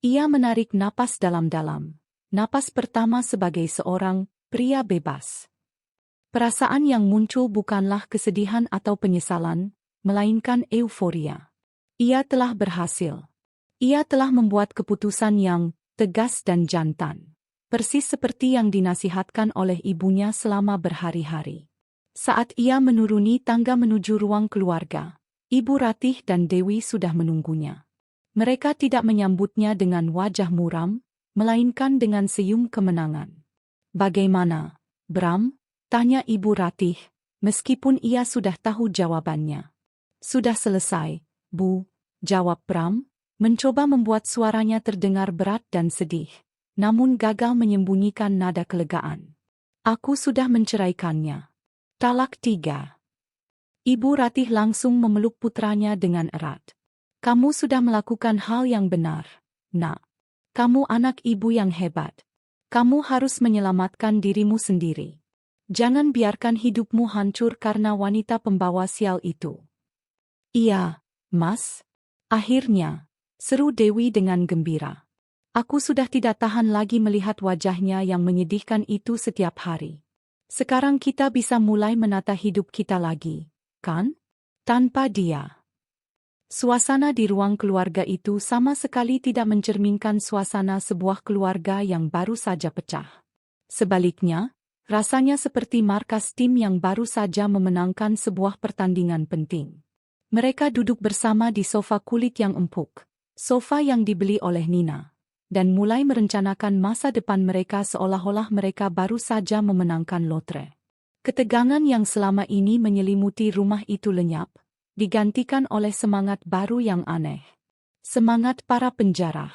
Ia menarik napas dalam-dalam, napas pertama sebagai seorang pria bebas. Perasaan yang muncul bukanlah kesedihan atau penyesalan, melainkan euforia. Ia telah berhasil. Ia telah membuat keputusan yang tegas dan jantan, persis seperti yang dinasihatkan oleh ibunya selama berhari-hari. Saat ia menuruni tangga menuju ruang keluarga, Ibu Ratih dan Dewi sudah menunggunya. Mereka tidak menyambutnya dengan wajah muram, melainkan dengan senyum kemenangan. "Bagaimana, Bram?" tanya Ibu Ratih, meskipun ia sudah tahu jawabannya. "Sudah selesai, Bu," jawab Bram, mencoba membuat suaranya terdengar berat dan sedih, namun gagal menyembunyikan nada kelegaan. "Aku sudah menceraikannya." Talak 3. Ibu Ratih langsung memeluk putranya dengan erat. "Kamu sudah melakukan hal yang benar, Nak. Kamu anak ibu yang hebat. Kamu harus menyelamatkan dirimu sendiri. Jangan biarkan hidupmu hancur karena wanita pembawa sial itu." "Iya, Mas." Akhirnya, seru Dewi dengan gembira. "Aku sudah tidak tahan lagi melihat wajahnya yang menyedihkan itu setiap hari. Sekarang kita bisa mulai menata hidup kita lagi, kan? Tanpa dia." Suasana di ruang keluarga itu sama sekali tidak mencerminkan suasana sebuah keluarga yang baru saja pecah. Sebaliknya, rasanya seperti markas tim yang baru saja memenangkan sebuah pertandingan penting. Mereka duduk bersama di sofa kulit yang empuk, sofa yang dibeli oleh Nina, dan mulai merencanakan masa depan mereka seolah-olah mereka baru saja memenangkan lotre. Ketegangan yang selama ini menyelimuti rumah itu lenyap, digantikan oleh semangat baru yang aneh. Semangat para penjarah.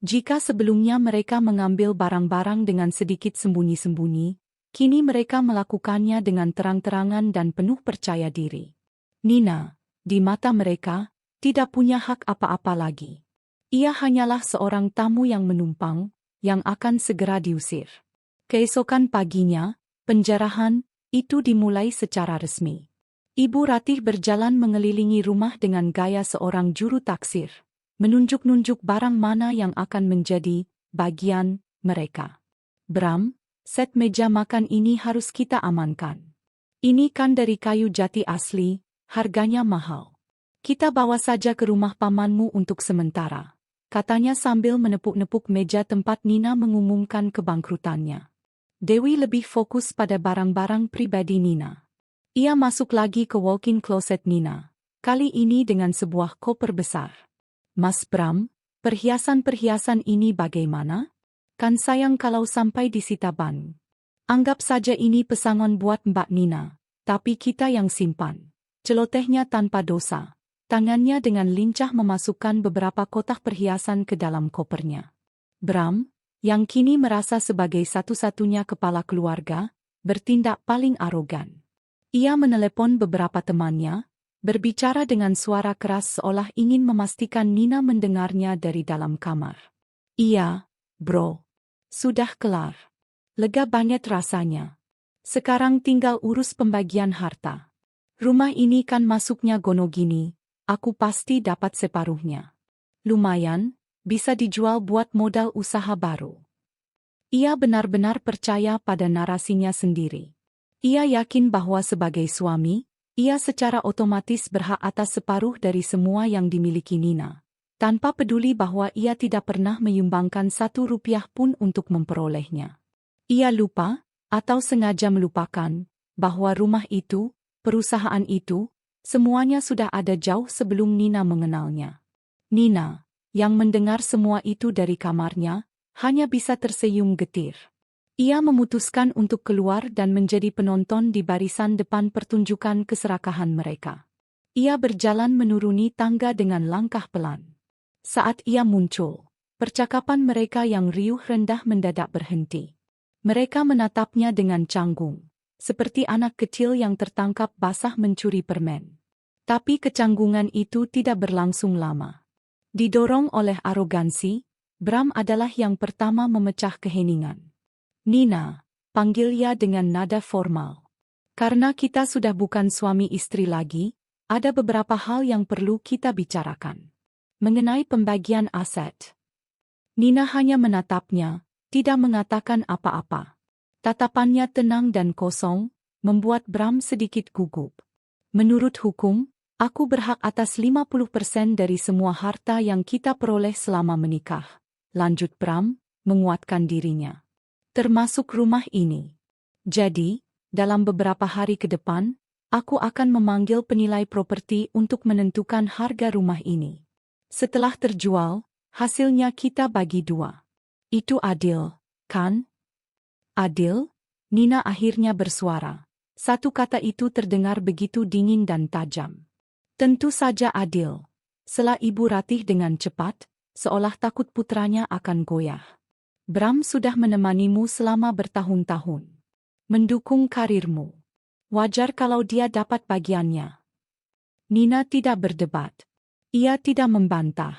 Jika sebelumnya mereka mengambil barang-barang dengan sedikit sembunyi-sembunyi, kini mereka melakukannya dengan terang-terangan dan penuh percaya diri. Nina, di mata mereka, tidak punya hak apa-apa lagi. Ia hanyalah seorang tamu yang menumpang, yang akan segera diusir. Keesokan paginya, penjarahan itu dimulai secara resmi. Ibu Ratih berjalan mengelilingi rumah dengan gaya seorang juru taksir, menunjuk-nunjuk barang mana yang akan menjadi bagian mereka. "Bram, set meja makan ini harus kita amankan. Ini kan dari kayu jati asli, harganya mahal. Kita bawa saja ke rumah pamanmu untuk sementara," katanya sambil menepuk-nepuk meja tempat Nina mengumumkan kebangkrutannya. Dewi lebih fokus pada barang-barang pribadi Nina. Ia masuk lagi ke walk-in closet Nina, kali ini dengan sebuah koper besar. "Mas Bram, perhiasan-perhiasan ini bagaimana? Kan sayang kalau sampai disita bank. Anggap saja ini pesangon buat Mbak Nina, tapi kita yang simpan," celotehnya tanpa dosa. Tangannya dengan lincah memasukkan beberapa kotak perhiasan ke dalam kopernya. Bram, yang kini merasa sebagai satu-satunya kepala keluarga, bertindak paling arogan. Ia menelepon beberapa temannya, berbicara dengan suara keras seolah ingin memastikan Nina mendengarnya dari dalam kamar. "Iya, bro. Sudah kelar. Lega banget rasanya. Sekarang tinggal urus pembagian harta. Rumah ini kan masuknya gono gini, aku pasti dapat separuhnya. Lumayan, bisa dijual buat modal usaha baru." Ia benar-benar percaya pada narasinya sendiri. Ia yakin bahwa sebagai suami, ia secara otomatis berhak atas separuh dari semua yang dimiliki Nina, tanpa peduli bahwa ia tidak pernah menyumbangkan 1 rupiah pun untuk memperolehnya. Ia lupa, atau sengaja melupakan, bahwa rumah itu, perusahaan itu, semuanya sudah ada jauh sebelum Nina mengenalnya. Nina, yang mendengar semua itu dari kamarnya, hanya bisa tersenyum getir. Ia memutuskan untuk keluar dan menjadi penonton di barisan depan pertunjukan keserakahan mereka. Ia berjalan menuruni tangga dengan langkah pelan. Saat ia muncul, percakapan mereka yang riuh rendah mendadak berhenti. Mereka menatapnya dengan canggung, seperti anak kecil yang tertangkap basah mencuri permen. Tapi kecanggungan itu tidak berlangsung lama. Didorong oleh arogansi, Bram adalah yang pertama memecah keheningan. Nina, panggil ia dengan nada formal. Karena kita sudah bukan suami istri lagi, ada beberapa hal yang perlu kita bicarakan. Mengenai pembagian aset. Nina hanya menatapnya, tidak mengatakan apa-apa. Tatapannya tenang dan kosong, membuat Bram sedikit gugup. Menurut hukum, aku berhak atas 50% dari semua harta yang kita peroleh selama menikah. Lanjut Bram, menguatkan dirinya. Termasuk rumah ini. Jadi, dalam beberapa hari ke depan, aku akan memanggil penilai properti untuk menentukan harga rumah ini. Setelah terjual, hasilnya kita bagi 2. Itu adil, kan? Adil? Nina akhirnya bersuara. Satu kata itu terdengar begitu dingin dan tajam. Tentu saja adil. Sela ibu ratih dengan cepat, seolah takut putranya akan goyah. Bram sudah menemanimu selama bertahun-tahun. Mendukung karirmu. Wajar kalau dia dapat bagiannya. Nina tidak berdebat. Ia tidak membantah.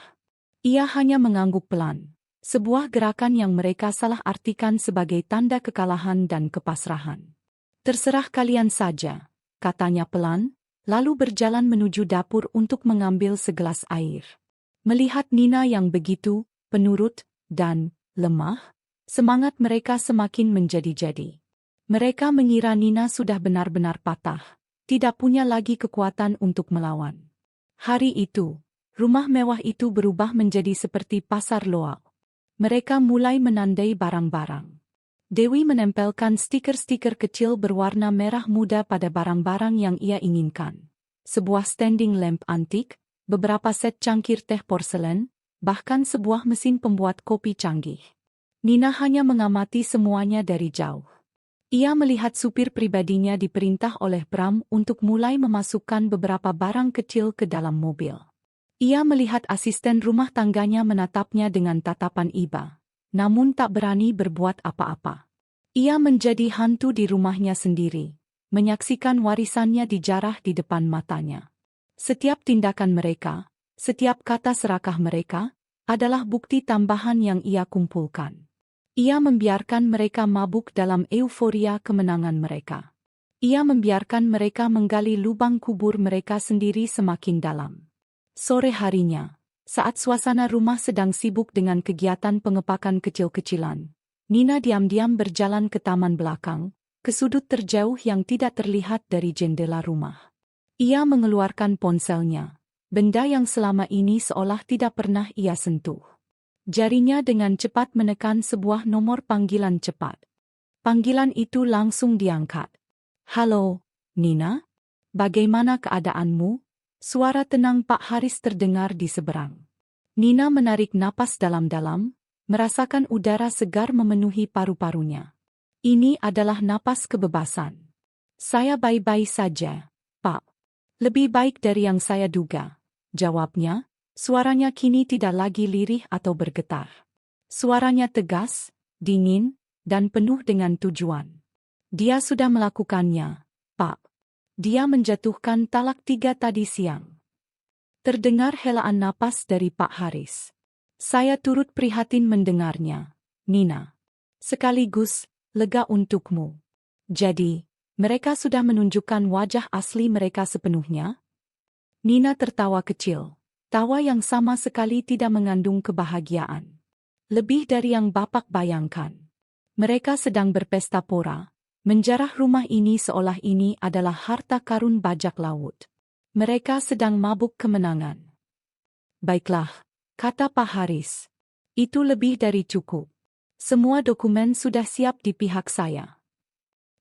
Ia hanya mengangguk pelan. Sebuah gerakan yang mereka salah artikan sebagai tanda kekalahan dan kepasrahan. Terserah kalian saja, katanya pelan, lalu berjalan menuju dapur untuk mengambil segelas air. Melihat Nina yang begitu penurut dan lemah, semangat mereka semakin menjadi-jadi. Mereka mengira Nina sudah benar-benar patah, tidak punya lagi kekuatan untuk melawan. Hari itu, rumah mewah itu berubah menjadi seperti pasar loak. Mereka mulai menandai barang-barang. Dewi menempelkan stiker-stiker kecil berwarna merah muda pada barang-barang yang ia inginkan. Sebuah standing lamp antik, beberapa set cangkir teh porselen, bahkan sebuah mesin pembuat kopi canggih. Nina hanya mengamati semuanya dari jauh. Ia melihat supir pribadinya diperintah oleh Bram untuk mulai memasukkan beberapa barang kecil ke dalam mobil. Ia melihat asisten rumah tangganya menatapnya dengan tatapan iba, namun tak berani berbuat apa-apa. Ia menjadi hantu di rumahnya sendiri, menyaksikan warisannya dijarah di depan matanya. Setiap tindakan mereka, setiap kata serakah mereka, adalah bukti tambahan yang ia kumpulkan. Ia membiarkan mereka mabuk dalam euforia kemenangan mereka. Ia membiarkan mereka menggali lubang kubur mereka sendiri semakin dalam. Sore harinya, saat suasana rumah sedang sibuk dengan kegiatan pengepakan kecil-kecilan, Nina diam-diam berjalan ke taman belakang, ke sudut terjauh yang tidak terlihat dari jendela rumah. Ia mengeluarkan ponselnya, benda yang selama ini seolah tidak pernah ia sentuh. Jarinya dengan cepat menekan sebuah nomor panggilan cepat. Panggilan itu langsung diangkat. "Halo, Nina? Bagaimana keadaanmu?" Suara tenang Pak Haris terdengar di seberang. Nina menarik napas dalam-dalam, merasakan udara segar memenuhi paru-parunya. Ini adalah napas kebebasan. "Saya baik-baik saja, Pak. Lebih baik dari yang saya duga," jawabnya. Suaranya kini tidak lagi lirih atau bergetar. Suaranya tegas, dingin, dan penuh dengan tujuan. "Dia sudah melakukannya, Pak. Dia menjatuhkan talak 3 tadi siang." Terdengar helaan napas dari Pak Haris. "Saya turut prihatin mendengarnya, Nina. Sekaligus, lega untukmu. Jadi, mereka sudah menunjukkan wajah asli mereka sepenuhnya?" Nina tertawa kecil. Tawa yang sama sekali tidak mengandung kebahagiaan. "Lebih dari yang Bapak bayangkan. Mereka sedang berpesta pora, Menjarah rumah ini seolah ini adalah harta karun bajak laut. Mereka sedang mabuk kemenangan. Baiklah, kata Pak Haris. Itu lebih dari cukup. Semua dokumen sudah siap di pihak saya.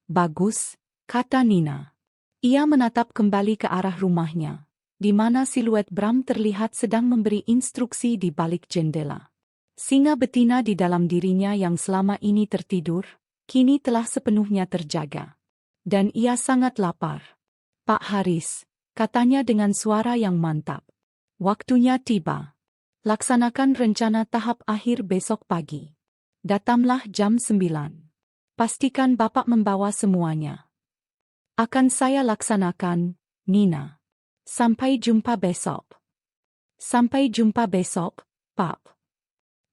Bagus, kata Nina. Ia menatap kembali ke arah rumahnya, di mana siluet Bram terlihat sedang memberi instruksi di balik jendela. Singa betina di dalam dirinya yang selama ini tertidur, kini telah sepenuhnya terjaga. Dan ia sangat lapar. Pak Haris, katanya dengan suara yang mantap. Waktunya tiba. Laksanakan rencana tahap akhir besok pagi. Datanglah jam 9. Pastikan Bapak membawa semuanya. Akan saya laksanakan, Nina. Sampai jumpa besok. Sampai jumpa besok, Pak.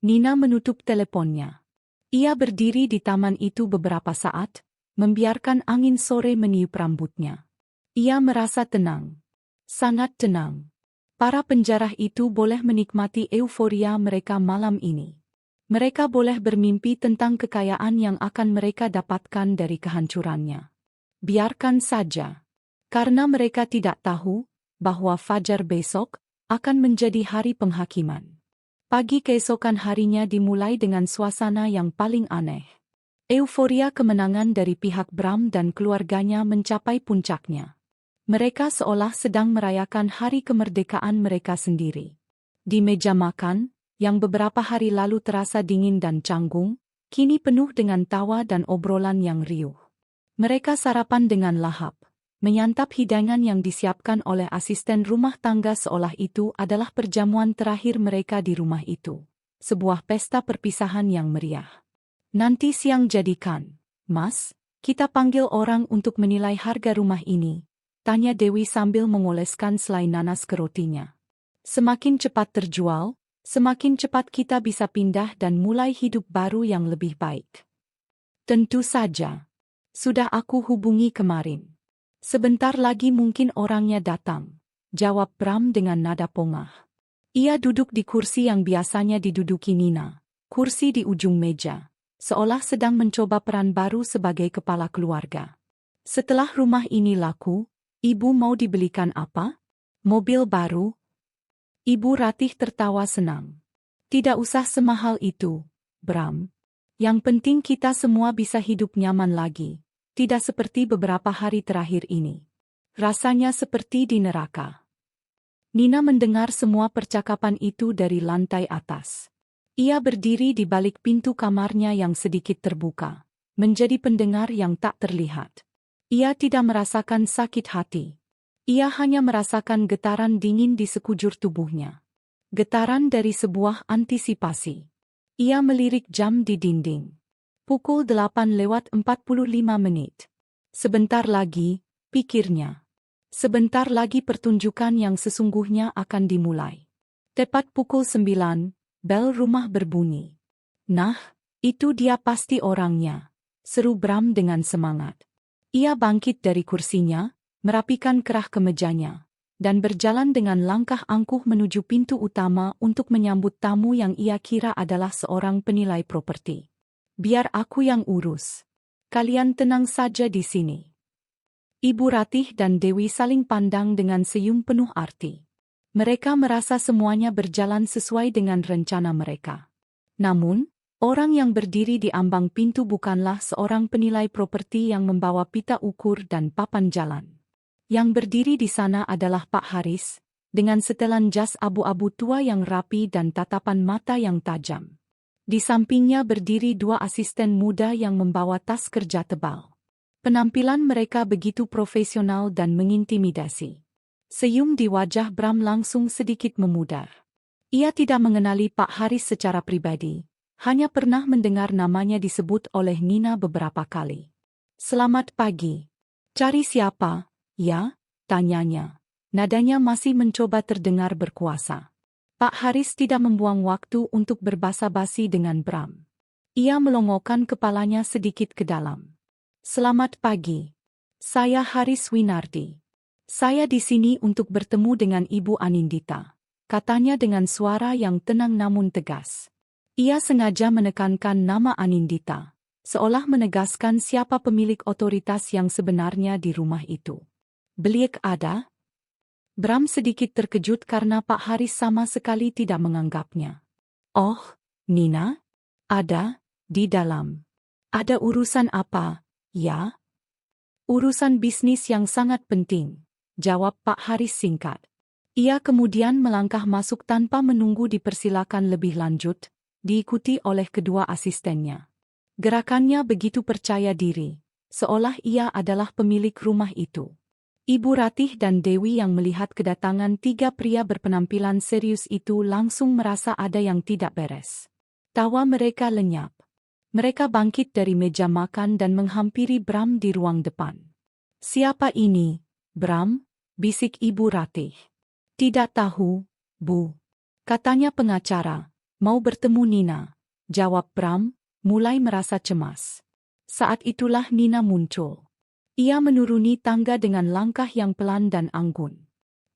Nina menutup teleponnya. Ia berdiri di taman itu beberapa saat, membiarkan angin sore meniup rambutnya. Ia merasa tenang. Sangat tenang. Para penjarah itu boleh menikmati euforia mereka malam ini. Mereka boleh bermimpi tentang kekayaan yang akan mereka dapatkan dari kehancurannya. Biarkan saja. Karena mereka tidak tahu bahwa fajar besok akan menjadi hari penghakiman. Pagi keesokan harinya dimulai dengan suasana yang paling aneh. Euforia kemenangan dari pihak Bram dan keluarganya mencapai puncaknya. Mereka seolah sedang merayakan hari kemerdekaan mereka sendiri. Di meja makan, yang beberapa hari lalu terasa dingin dan canggung, kini penuh dengan tawa dan obrolan yang riuh. Mereka sarapan dengan lahap, menyantap hidangan yang disiapkan oleh asisten rumah tangga seolah itu adalah perjamuan terakhir mereka di rumah itu. Sebuah pesta perpisahan yang meriah. Nanti siang jadikan, Mas, kita panggil orang untuk menilai harga rumah ini, tanya Dewi sambil mengoleskan selai nanas ke rotinya. Semakin cepat terjual, semakin cepat kita bisa pindah dan mulai hidup baru yang lebih baik. Tentu saja. Sudah aku hubungi kemarin. Sebentar lagi mungkin orangnya datang, jawab Bram dengan nada pongah. Ia duduk di kursi yang biasanya diduduki Nina, kursi di ujung meja, seolah sedang mencoba peran baru sebagai kepala keluarga. Setelah rumah ini laku, Ibu mau dibelikan apa? Mobil baru? Ibu Ratih tertawa senang. Tidak usah semahal itu, Bram. Yang penting kita semua bisa hidup nyaman lagi. Tidak seperti beberapa hari terakhir ini. Rasanya seperti di neraka. Nina mendengar semua percakapan itu dari lantai atas. Ia berdiri di balik pintu kamarnya yang sedikit terbuka, menjadi pendengar yang tak terlihat. Ia tidak merasakan sakit hati. Ia hanya merasakan getaran dingin di sekujur tubuhnya. Getaran dari sebuah antisipasi. Ia melirik jam di dinding. Pukul 8:45. Sebentar lagi, pikirnya. Sebentar lagi pertunjukan yang sesungguhnya akan dimulai. Tepat pukul 9, bel rumah berbunyi. Nah, itu dia pasti orangnya, seru Bram dengan semangat. Ia bangkit dari kursinya, merapikan kerah kemejanya, dan berjalan dengan langkah angkuh menuju pintu utama untuk menyambut tamu yang ia kira adalah seorang penilai properti. Biar aku yang urus. Kalian tenang saja di sini. Ibu Ratih dan Dewi saling pandang dengan senyum penuh arti. Mereka merasa semuanya berjalan sesuai dengan rencana mereka. Namun, orang yang berdiri di ambang pintu bukanlah seorang penilai properti yang membawa pita ukur dan papan jalan. Yang berdiri di sana adalah Pak Haris, dengan setelan jas abu-abu tua yang rapi dan tatapan mata yang tajam. Di sampingnya berdiri dua asisten muda yang membawa tas kerja tebal. Penampilan mereka begitu profesional dan mengintimidasi. Senyum di wajah Bram langsung sedikit memudar. Ia tidak mengenali Pak Haris secara pribadi, hanya pernah mendengar namanya disebut oleh Nina beberapa kali. Selamat pagi. Cari siapa? Ya, tanyanya. Nadanya masih mencoba terdengar berkuasa. Pak Haris tidak membuang waktu untuk berbasa-basi dengan Bram. Ia melongokkan kepalanya sedikit ke dalam. Selamat pagi. Saya Haris Winardi. Saya di sini untuk bertemu dengan Ibu Anindita, katanya dengan suara yang tenang namun tegas. Ia sengaja menekankan nama Anindita, seolah menegaskan siapa pemilik otoritas yang sebenarnya di rumah itu. "Beliek ada?" Bram sedikit terkejut karena Pak Haris sama sekali tidak menganggapnya. "Oh, Nina? Ada, di dalam. Ada urusan apa, ya?" "Urusan bisnis yang sangat penting," jawab Pak Haris singkat. Ia kemudian melangkah masuk tanpa menunggu dipersilakan lebih lanjut, diikuti oleh kedua asistennya. Gerakannya begitu percaya diri, seolah ia adalah pemilik rumah itu. Ibu Ratih dan Dewi yang melihat kedatangan tiga pria berpenampilan serius itu langsung merasa ada yang tidak beres. Tawa mereka lenyap. Mereka bangkit dari meja makan dan menghampiri Bram di ruang depan. "Siapa ini, Bram?" bisik Ibu Ratih. "Tidak tahu, Bu," katanya pengacara. "Mau bertemu Nina," jawab Bram, mulai merasa cemas. Saat itulah Nina muncul. Ia menuruni tangga dengan langkah yang pelan dan anggun.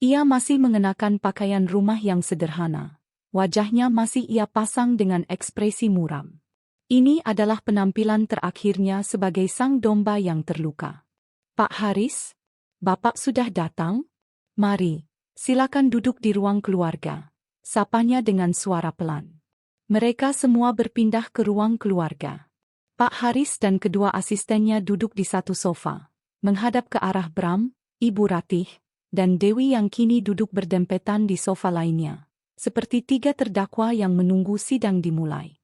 Ia masih mengenakan pakaian rumah yang sederhana. Wajahnya masih ia pasang dengan ekspresi muram. Ini adalah penampilan terakhirnya sebagai sang domba yang terluka. "Pak Haris, Bapak sudah datang? Mari, silakan duduk di ruang keluarga," sapanya dengan suara pelan. Mereka semua berpindah ke ruang keluarga. Pak Haris dan kedua asistennya duduk di satu sofa, menghadap ke arah Bram, Ibu Ratih, dan Dewi yang kini duduk berdempetan di sofa lainnya, seperti tiga terdakwa yang menunggu sidang dimulai.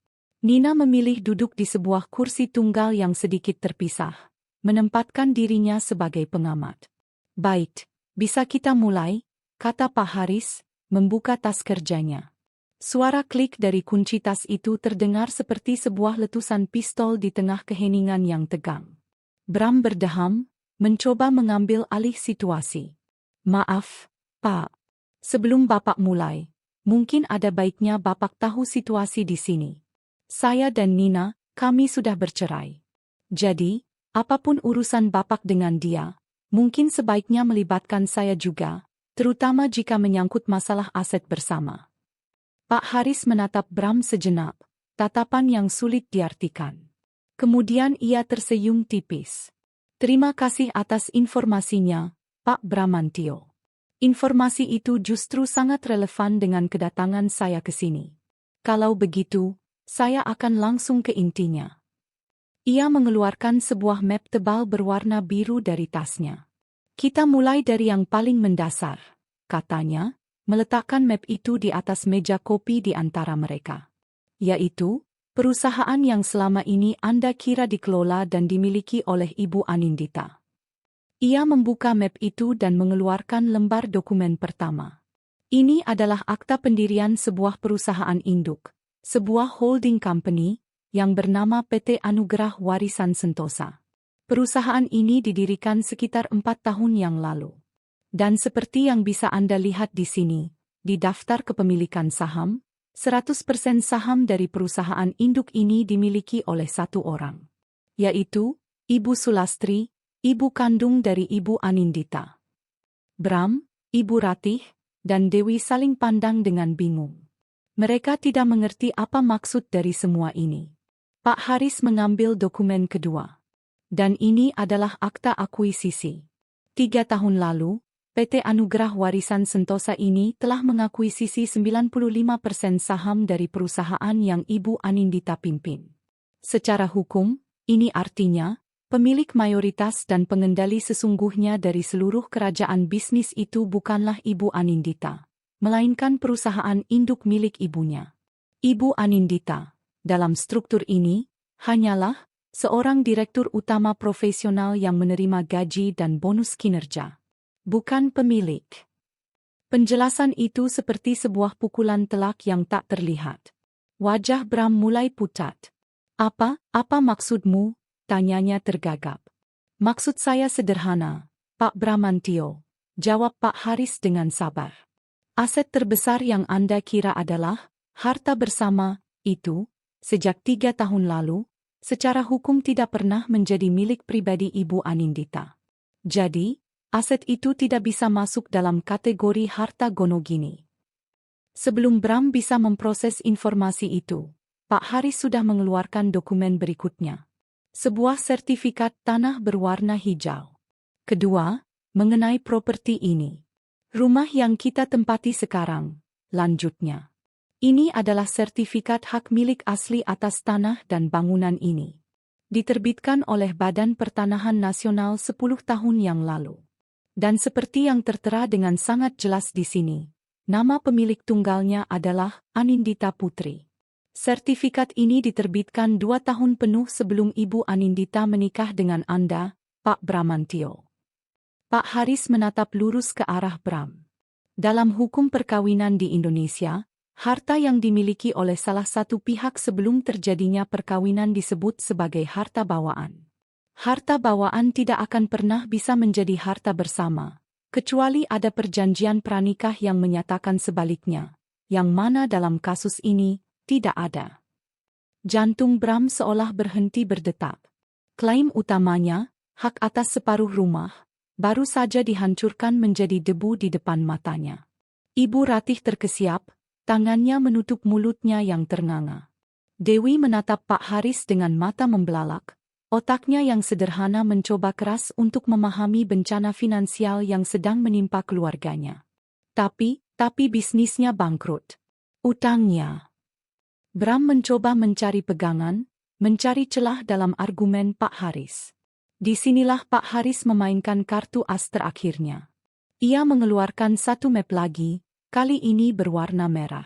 Nina memilih duduk di sebuah kursi tunggal yang sedikit terpisah, menempatkan dirinya sebagai pengamat. "Baik, bisa kita mulai," kata Pak Haris, membuka tas kerjanya. Suara klik dari kunci tas itu terdengar seperti sebuah letusan pistol di tengah keheningan yang tegang. Bram berdeham, mencoba mengambil alih situasi. "Maaf, Pak. Sebelum Bapak mulai, mungkin ada baiknya Bapak tahu situasi di sini. Saya dan Nina, kami sudah bercerai. Jadi, apapun urusan Bapak dengan dia, mungkin sebaiknya melibatkan saya juga, terutama jika menyangkut masalah aset bersama." Pak Haris menatap Bram sejenak, tatapan yang sulit diartikan. Kemudian ia tersenyum tipis. "Terima kasih atas informasinya, Pak Bramantio. Informasi itu justru sangat relevan dengan kedatangan saya ke sini. Kalau begitu, saya akan langsung ke intinya." Ia mengeluarkan sebuah map tebal berwarna biru dari tasnya. "Kita mulai dari yang paling mendasar," katanya, meletakkan map itu di atas meja kopi di antara mereka. "Yaitu, perusahaan yang selama ini Anda kira dikelola dan dimiliki oleh Ibu Anindita." Ia membuka map itu dan mengeluarkan lembar dokumen pertama. Ini adalah akta pendirian sebuah perusahaan induk, sebuah holding company, yang bernama PT Anugerah Warisan Sentosa. Perusahaan ini didirikan sekitar 4 tahun yang lalu. Dan seperti yang bisa Anda lihat di sini, di daftar kepemilikan saham, 100% saham dari perusahaan induk ini dimiliki oleh satu orang, yaitu Ibu Sulastri, ibu kandung dari Ibu Anindita. Bram, Ibu Ratih, dan Dewi saling pandang dengan bingung. Mereka tidak mengerti apa maksud dari semua ini. Pak Haris mengambil dokumen kedua. Dan ini adalah akta akuisisi. 3 tahun lalu, PT Anugerah Warisan Sentosa ini telah mengakuisisi 95% saham dari perusahaan yang Ibu Anindita pimpin. Secara hukum, ini artinya, pemilik mayoritas dan pengendali sesungguhnya dari seluruh kerajaan bisnis itu bukanlah Ibu Anindita, melainkan perusahaan induk milik ibunya. Ibu Anindita, dalam struktur ini, hanyalah seorang direktur utama profesional yang menerima gaji dan bonus kinerja, bukan pemilik. Penjelasan itu seperti sebuah pukulan telak yang tak terlihat. Wajah Bram mulai pucat. Apa maksudmu?" tanyanya tergagap. "Maksud saya sederhana, Pak Bramantio," jawab Pak Haris dengan sabar. "Aset terbesar yang Anda kira adalah harta bersama itu, sejak 3 tahun lalu, secara hukum tidak pernah menjadi milik pribadi Ibu Anindita. Jadi, aset itu tidak bisa masuk dalam kategori harta gonogini." Sebelum Bram bisa memproses informasi itu, Pak Haris sudah mengeluarkan dokumen berikutnya. Sebuah sertifikat tanah berwarna hijau. Kedua, mengenai properti ini. Rumah yang kita tempati sekarang, lanjutnya. Ini adalah sertifikat hak milik asli atas tanah dan bangunan ini. Diterbitkan oleh Badan Pertanahan Nasional 10 tahun yang lalu. Dan seperti yang tertera dengan sangat jelas di sini, nama pemilik tunggalnya adalah Anindita Putri. Sertifikat ini diterbitkan 2 tahun penuh sebelum Ibu Anindita menikah dengan Anda, Pak Bramantio. Pak Haris menatap lurus ke arah Bram. Dalam hukum perkawinan di Indonesia, harta yang dimiliki oleh salah satu pihak sebelum terjadinya perkawinan disebut sebagai harta bawaan. Harta bawaan tidak akan pernah bisa menjadi harta bersama, kecuali ada perjanjian pranikah yang menyatakan sebaliknya, yang mana dalam kasus ini tidak ada. Jantung Bram seolah berhenti berdetak. Klaim utamanya, hak atas separuh rumah, baru saja dihancurkan menjadi debu di depan matanya. Ibu Ratih terkesiap, tangannya menutup mulutnya yang ternganga. Dewi menatap Pak Haris dengan mata membelalak. Otaknya yang sederhana mencoba keras untuk memahami bencana finansial yang sedang menimpa keluarganya. Tapi bisnisnya bangkrut. Utangnya. Bram mencoba mencari pegangan, mencari celah dalam argumen Pak Haris. Disinilah Pak Haris memainkan kartu as terakhirnya. Ia mengeluarkan satu map lagi, kali ini berwarna merah.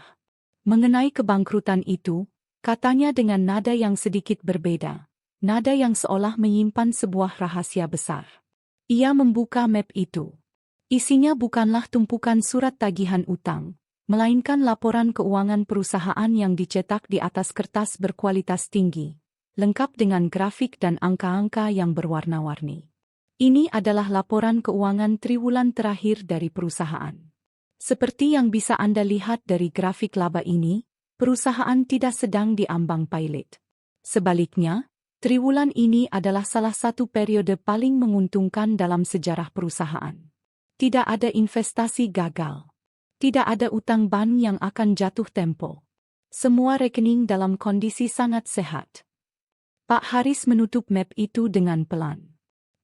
Mengenai kebangkrutan itu, katanya dengan nada yang sedikit berbeda. Nada yang seolah menyimpan sebuah rahasia besar. Ia membuka map itu. Isinya bukanlah tumpukan surat tagihan utang, melainkan laporan keuangan perusahaan yang dicetak di atas kertas berkualitas tinggi, lengkap dengan grafik dan angka-angka yang berwarna-warni. Ini adalah laporan keuangan triwulan terakhir dari perusahaan. Seperti yang bisa Anda lihat dari grafik laba ini, perusahaan tidak sedang diambang pailit. Sebaliknya, triwulan ini adalah salah satu periode paling menguntungkan dalam sejarah perusahaan. Tidak ada investasi gagal. Tidak ada utang bank yang akan jatuh tempo. Semua rekening dalam kondisi sangat sehat. Pak Haris menutup map itu dengan pelan.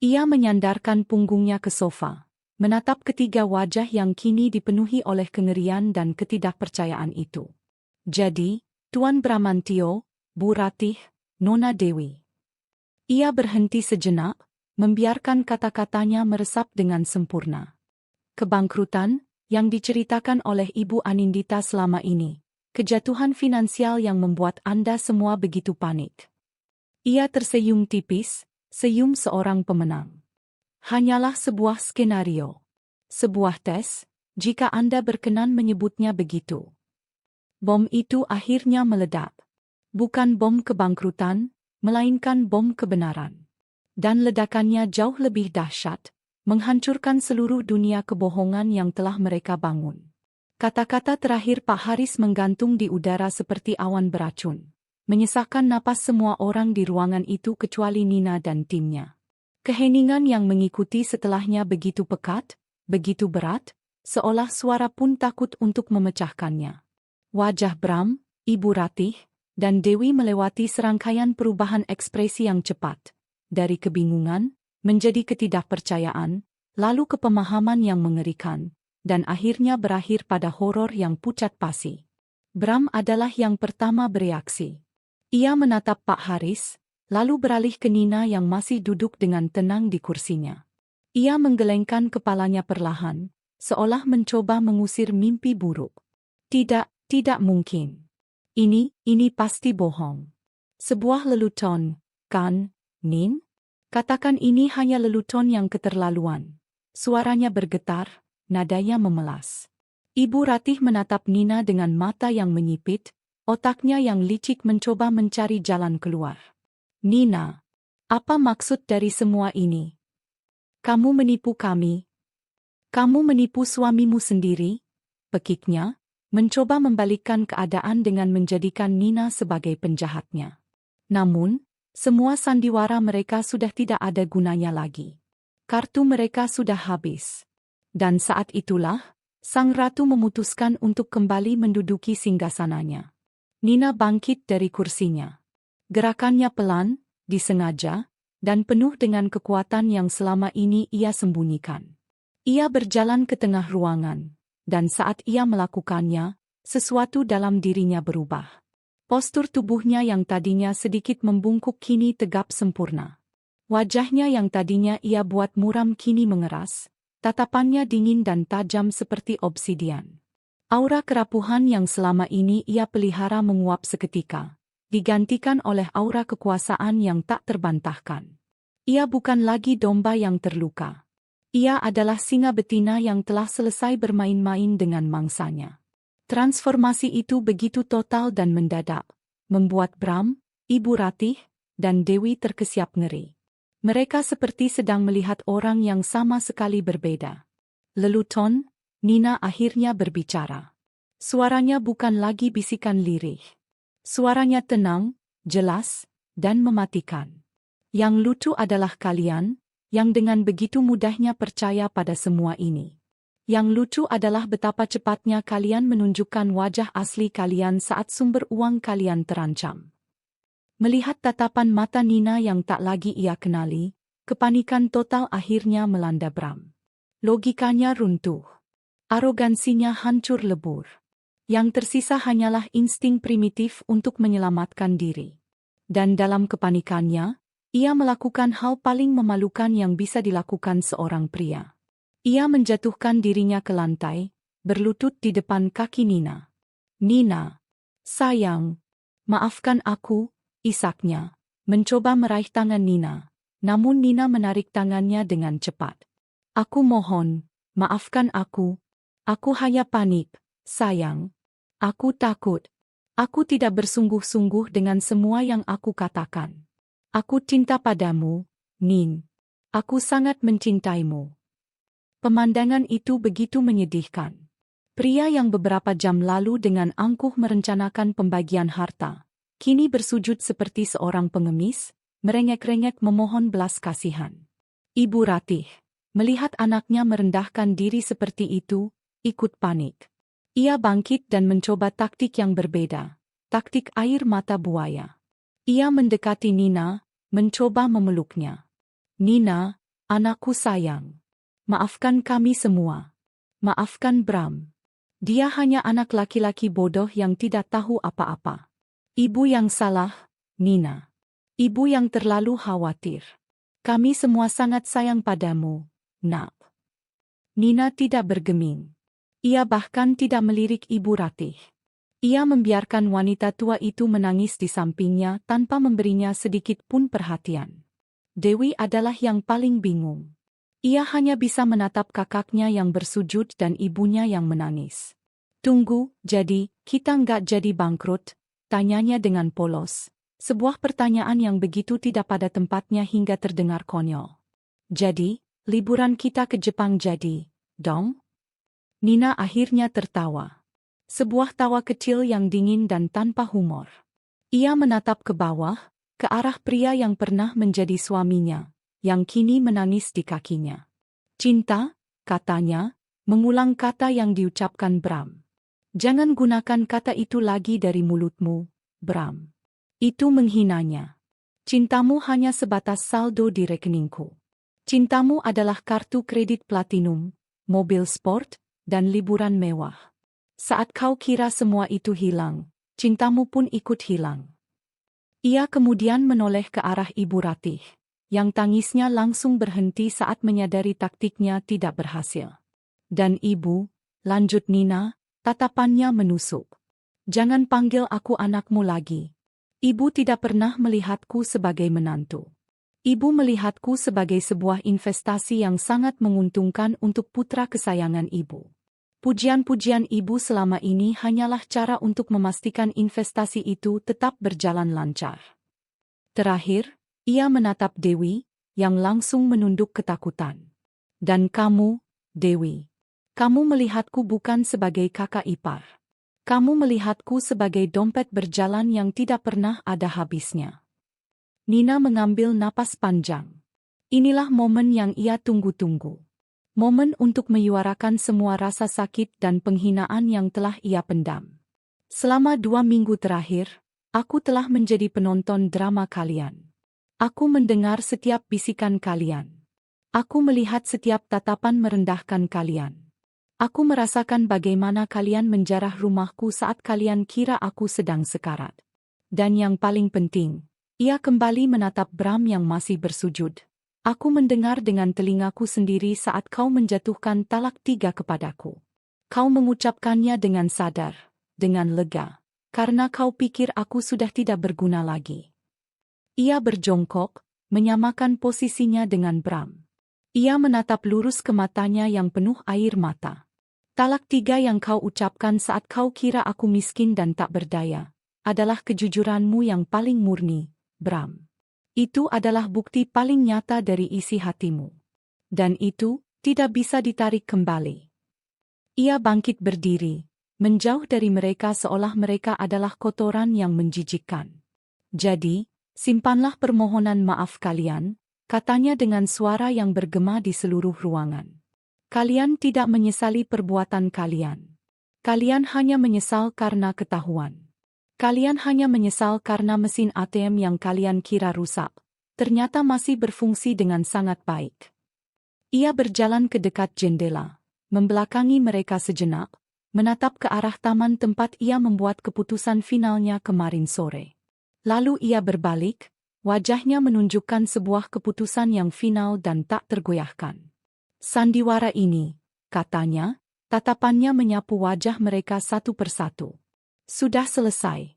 Ia menyandarkan punggungnya ke sofa, menatap ketiga wajah yang kini dipenuhi oleh kengerian dan ketidakpercayaan itu. Jadi, Tuan Bramantio, Bu Ratih, Nona Dewi. Ia berhenti sejenak, membiarkan kata-katanya meresap dengan sempurna. Kebangkrutan, yang diceritakan oleh Ibu Anindita selama ini, kejatuhan finansial yang membuat Anda semua begitu panik. Ia tersenyum tipis, senyum seorang pemenang. Hanyalah sebuah skenario. Sebuah tes, jika Anda berkenan menyebutnya begitu. Bom itu akhirnya meledak. Bukan bom kebangkrutan, melainkan bom kebenaran. Dan ledakannya jauh lebih dahsyat, menghancurkan seluruh dunia kebohongan yang telah mereka bangun. Kata-kata terakhir Pak Haris menggantung di udara seperti awan beracun, menyesakkan napas semua orang di ruangan itu kecuali Nina dan timnya. Keheningan yang mengikuti setelahnya begitu pekat, begitu berat, seolah suara pun takut untuk memecahkannya. Wajah Bram, Ibu Ratih, dan Dewi melewati serangkaian perubahan ekspresi yang cepat, dari kebingungan, menjadi ketidakpercayaan, lalu ke pemahaman yang mengerikan, dan akhirnya berakhir pada horor yang pucat pasi. Bram adalah yang pertama bereaksi. Ia menatap Pak Haris, lalu beralih ke Nina yang masih duduk dengan tenang di kursinya. Ia menggelengkan kepalanya perlahan, seolah mencoba mengusir mimpi buruk. Tidak mungkin. Ini pasti bohong. Sebuah lelucon, kan, Nin? Katakan ini hanya lelucon yang keterlaluan. Suaranya bergetar, nadanya memelas. Ibu Ratih menatap Nina dengan mata yang menyipit, otaknya yang licik mencoba mencari jalan keluar. Nina, apa maksud dari semua ini? Kamu menipu kami. Kamu menipu suamimu sendiri, pekiknya, mencoba membalikkan keadaan dengan menjadikan Nina sebagai penjahatnya. Namun, semua sandiwara mereka sudah tidak ada gunanya lagi. Kartu mereka sudah habis. Dan saat itulah, sang ratu memutuskan untuk kembali menduduki singgasananya. Nina bangkit dari kursinya. Gerakannya pelan, disengaja, dan penuh dengan kekuatan yang selama ini ia sembunyikan. Ia berjalan ke tengah ruangan, dan saat ia melakukannya, sesuatu dalam dirinya berubah. Postur tubuhnya yang tadinya sedikit membungkuk kini tegap sempurna. Wajahnya yang tadinya ia buat muram kini mengeras, tatapannya dingin dan tajam seperti obsidian. Aura kerapuhan yang selama ini ia pelihara menguap seketika, digantikan oleh aura kekuasaan yang tak terbantahkan. Ia bukan lagi domba yang terluka. Ia adalah singa betina yang telah selesai bermain-main dengan mangsanya. Transformasi itu begitu total dan mendadak, membuat Bram, Ibu Ratih, dan Dewi terkesiap ngeri. Mereka seperti sedang melihat orang yang sama sekali berbeda. Leluton, Nina akhirnya berbicara. Suaranya bukan lagi bisikan lirih. Suaranya tenang, jelas, dan mematikan. Yang lucu adalah kalian, yang dengan begitu mudahnya percaya pada semua ini. Yang lucu adalah betapa cepatnya kalian menunjukkan wajah asli kalian saat sumber uang kalian terancam. Melihat tatapan mata Nina yang tak lagi ia kenali, kepanikan total akhirnya melanda Bram. Logikanya runtuh. Arogansinya hancur lebur. Yang tersisa hanyalah insting primitif untuk menyelamatkan diri. Dan dalam kepanikannya, ia melakukan hal paling memalukan yang bisa dilakukan seorang pria. Ia menjatuhkan dirinya ke lantai, berlutut di depan kaki Nina. Nina, sayang, maafkan aku, isaknya. Mencoba meraih tangan Nina, namun Nina menarik tangannya dengan cepat. Aku mohon, maafkan aku. Aku hanya panik, sayang. Aku takut. Aku tidak bersungguh-sungguh dengan semua yang aku katakan. Aku cinta padamu, Nin. Aku sangat mencintaimu. Pemandangan itu begitu menyedihkan. Pria yang beberapa jam lalu dengan angkuh merencanakan pembagian harta, kini bersujud seperti seorang pengemis, merengek-rengek memohon belas kasihan. Ibu Ratih, melihat anaknya merendahkan diri seperti itu, ikut panik. Ia bangkit dan mencoba taktik yang berbeda, taktik air mata buaya. Ia mendekati Nina, mencoba memeluknya. Nina, anakku sayang. Maafkan kami semua. Maafkan Bram. Dia hanya anak laki-laki bodoh yang tidak tahu apa-apa. Ibu yang salah, Nina. Ibu yang terlalu khawatir. Kami semua sangat sayang padamu, Nak. Nina tidak bergeming. Ia bahkan tidak melirik Ibu Ratih. Ia membiarkan wanita tua itu menangis di sampingnya tanpa memberinya sedikit pun perhatian. Dewi adalah yang paling bingung. Ia hanya bisa menatap kakaknya yang bersujud dan ibunya yang menangis. Tunggu, jadi, kita nggak jadi bangkrut? Tanyanya dengan polos. Sebuah pertanyaan yang begitu tidak pada tempatnya hingga terdengar konyol. Jadi, liburan kita ke Jepang jadi, dong? Nina akhirnya tertawa. Sebuah tawa kecil yang dingin dan tanpa humor. Ia menatap ke bawah, ke arah pria yang pernah menjadi suaminya, yang kini menangis di kakinya. Cinta, katanya, mengulang kata yang diucapkan Bram. Jangan gunakan kata itu lagi dari mulutmu, Bram. Itu menghinanya. Cintamu hanya sebatas saldo di rekeningku. Cintamu adalah kartu kredit platinum, mobil sport, dan liburan mewah. Saat kau kira semua itu hilang, cintamu pun ikut hilang. Ia kemudian menoleh ke arah Ibu Ratih, yang tangisnya langsung berhenti saat menyadari taktiknya tidak berhasil. Dan ibu, lanjut Nina, tatapannya menusuk. Jangan panggil aku anakmu lagi. Ibu tidak pernah melihatku sebagai menantu. Ibu melihatku sebagai sebuah investasi yang sangat menguntungkan untuk putra kesayangan ibu. Pujian-pujian ibu selama ini hanyalah cara untuk memastikan investasi itu tetap berjalan lancar. Terakhir, ia menatap Dewi, yang langsung menunduk ketakutan. Dan kamu, Dewi. Kamu melihatku bukan sebagai kakak ipar. Kamu melihatku sebagai dompet berjalan yang tidak pernah ada habisnya. Nina mengambil napas panjang. Inilah momen yang ia tunggu-tunggu. Momen untuk menyuarakan semua rasa sakit dan penghinaan yang telah ia pendam. Selama 2 minggu terakhir, aku telah menjadi penonton drama kalian. Aku mendengar setiap bisikan kalian. Aku melihat setiap tatapan merendahkan kalian. Aku merasakan bagaimana kalian menjarah rumahku saat kalian kira aku sedang sekarat. Dan yang paling penting, ia kembali menatap Bram yang masih bersujud. Aku mendengar dengan telingaku sendiri saat kau menjatuhkan talak 3 kepadaku. Kau mengucapkannya dengan sadar, dengan lega, karena kau pikir aku sudah tidak berguna lagi. Ia berjongkok, menyamakan posisinya dengan Bram. Ia menatap lurus ke matanya yang penuh air mata. Talak 3 yang kau ucapkan saat kau kira aku miskin dan tak berdaya, adalah kejujuranmu yang paling murni, Bram. Itu adalah bukti paling nyata dari isi hatimu. Dan itu tidak bisa ditarik kembali. Ia bangkit berdiri, menjauh dari mereka seolah mereka adalah kotoran yang menjijikkan. Jadi, simpanlah permohonan maaf kalian, katanya dengan suara yang bergema di seluruh ruangan. Kalian tidak menyesali perbuatan kalian. Kalian hanya menyesal karena ketahuan. Kalian hanya menyesal karena mesin ATM yang kalian kira rusak, ternyata masih berfungsi dengan sangat baik. Ia berjalan ke dekat jendela, membelakangi mereka sejenak, menatap ke arah taman tempat ia membuat keputusan finalnya kemarin sore. Lalu ia berbalik, wajahnya menunjukkan sebuah keputusan yang final dan tak tergoyahkan. Sandiwara ini, katanya, tatapannya menyapu wajah mereka satu persatu. Sudah selesai.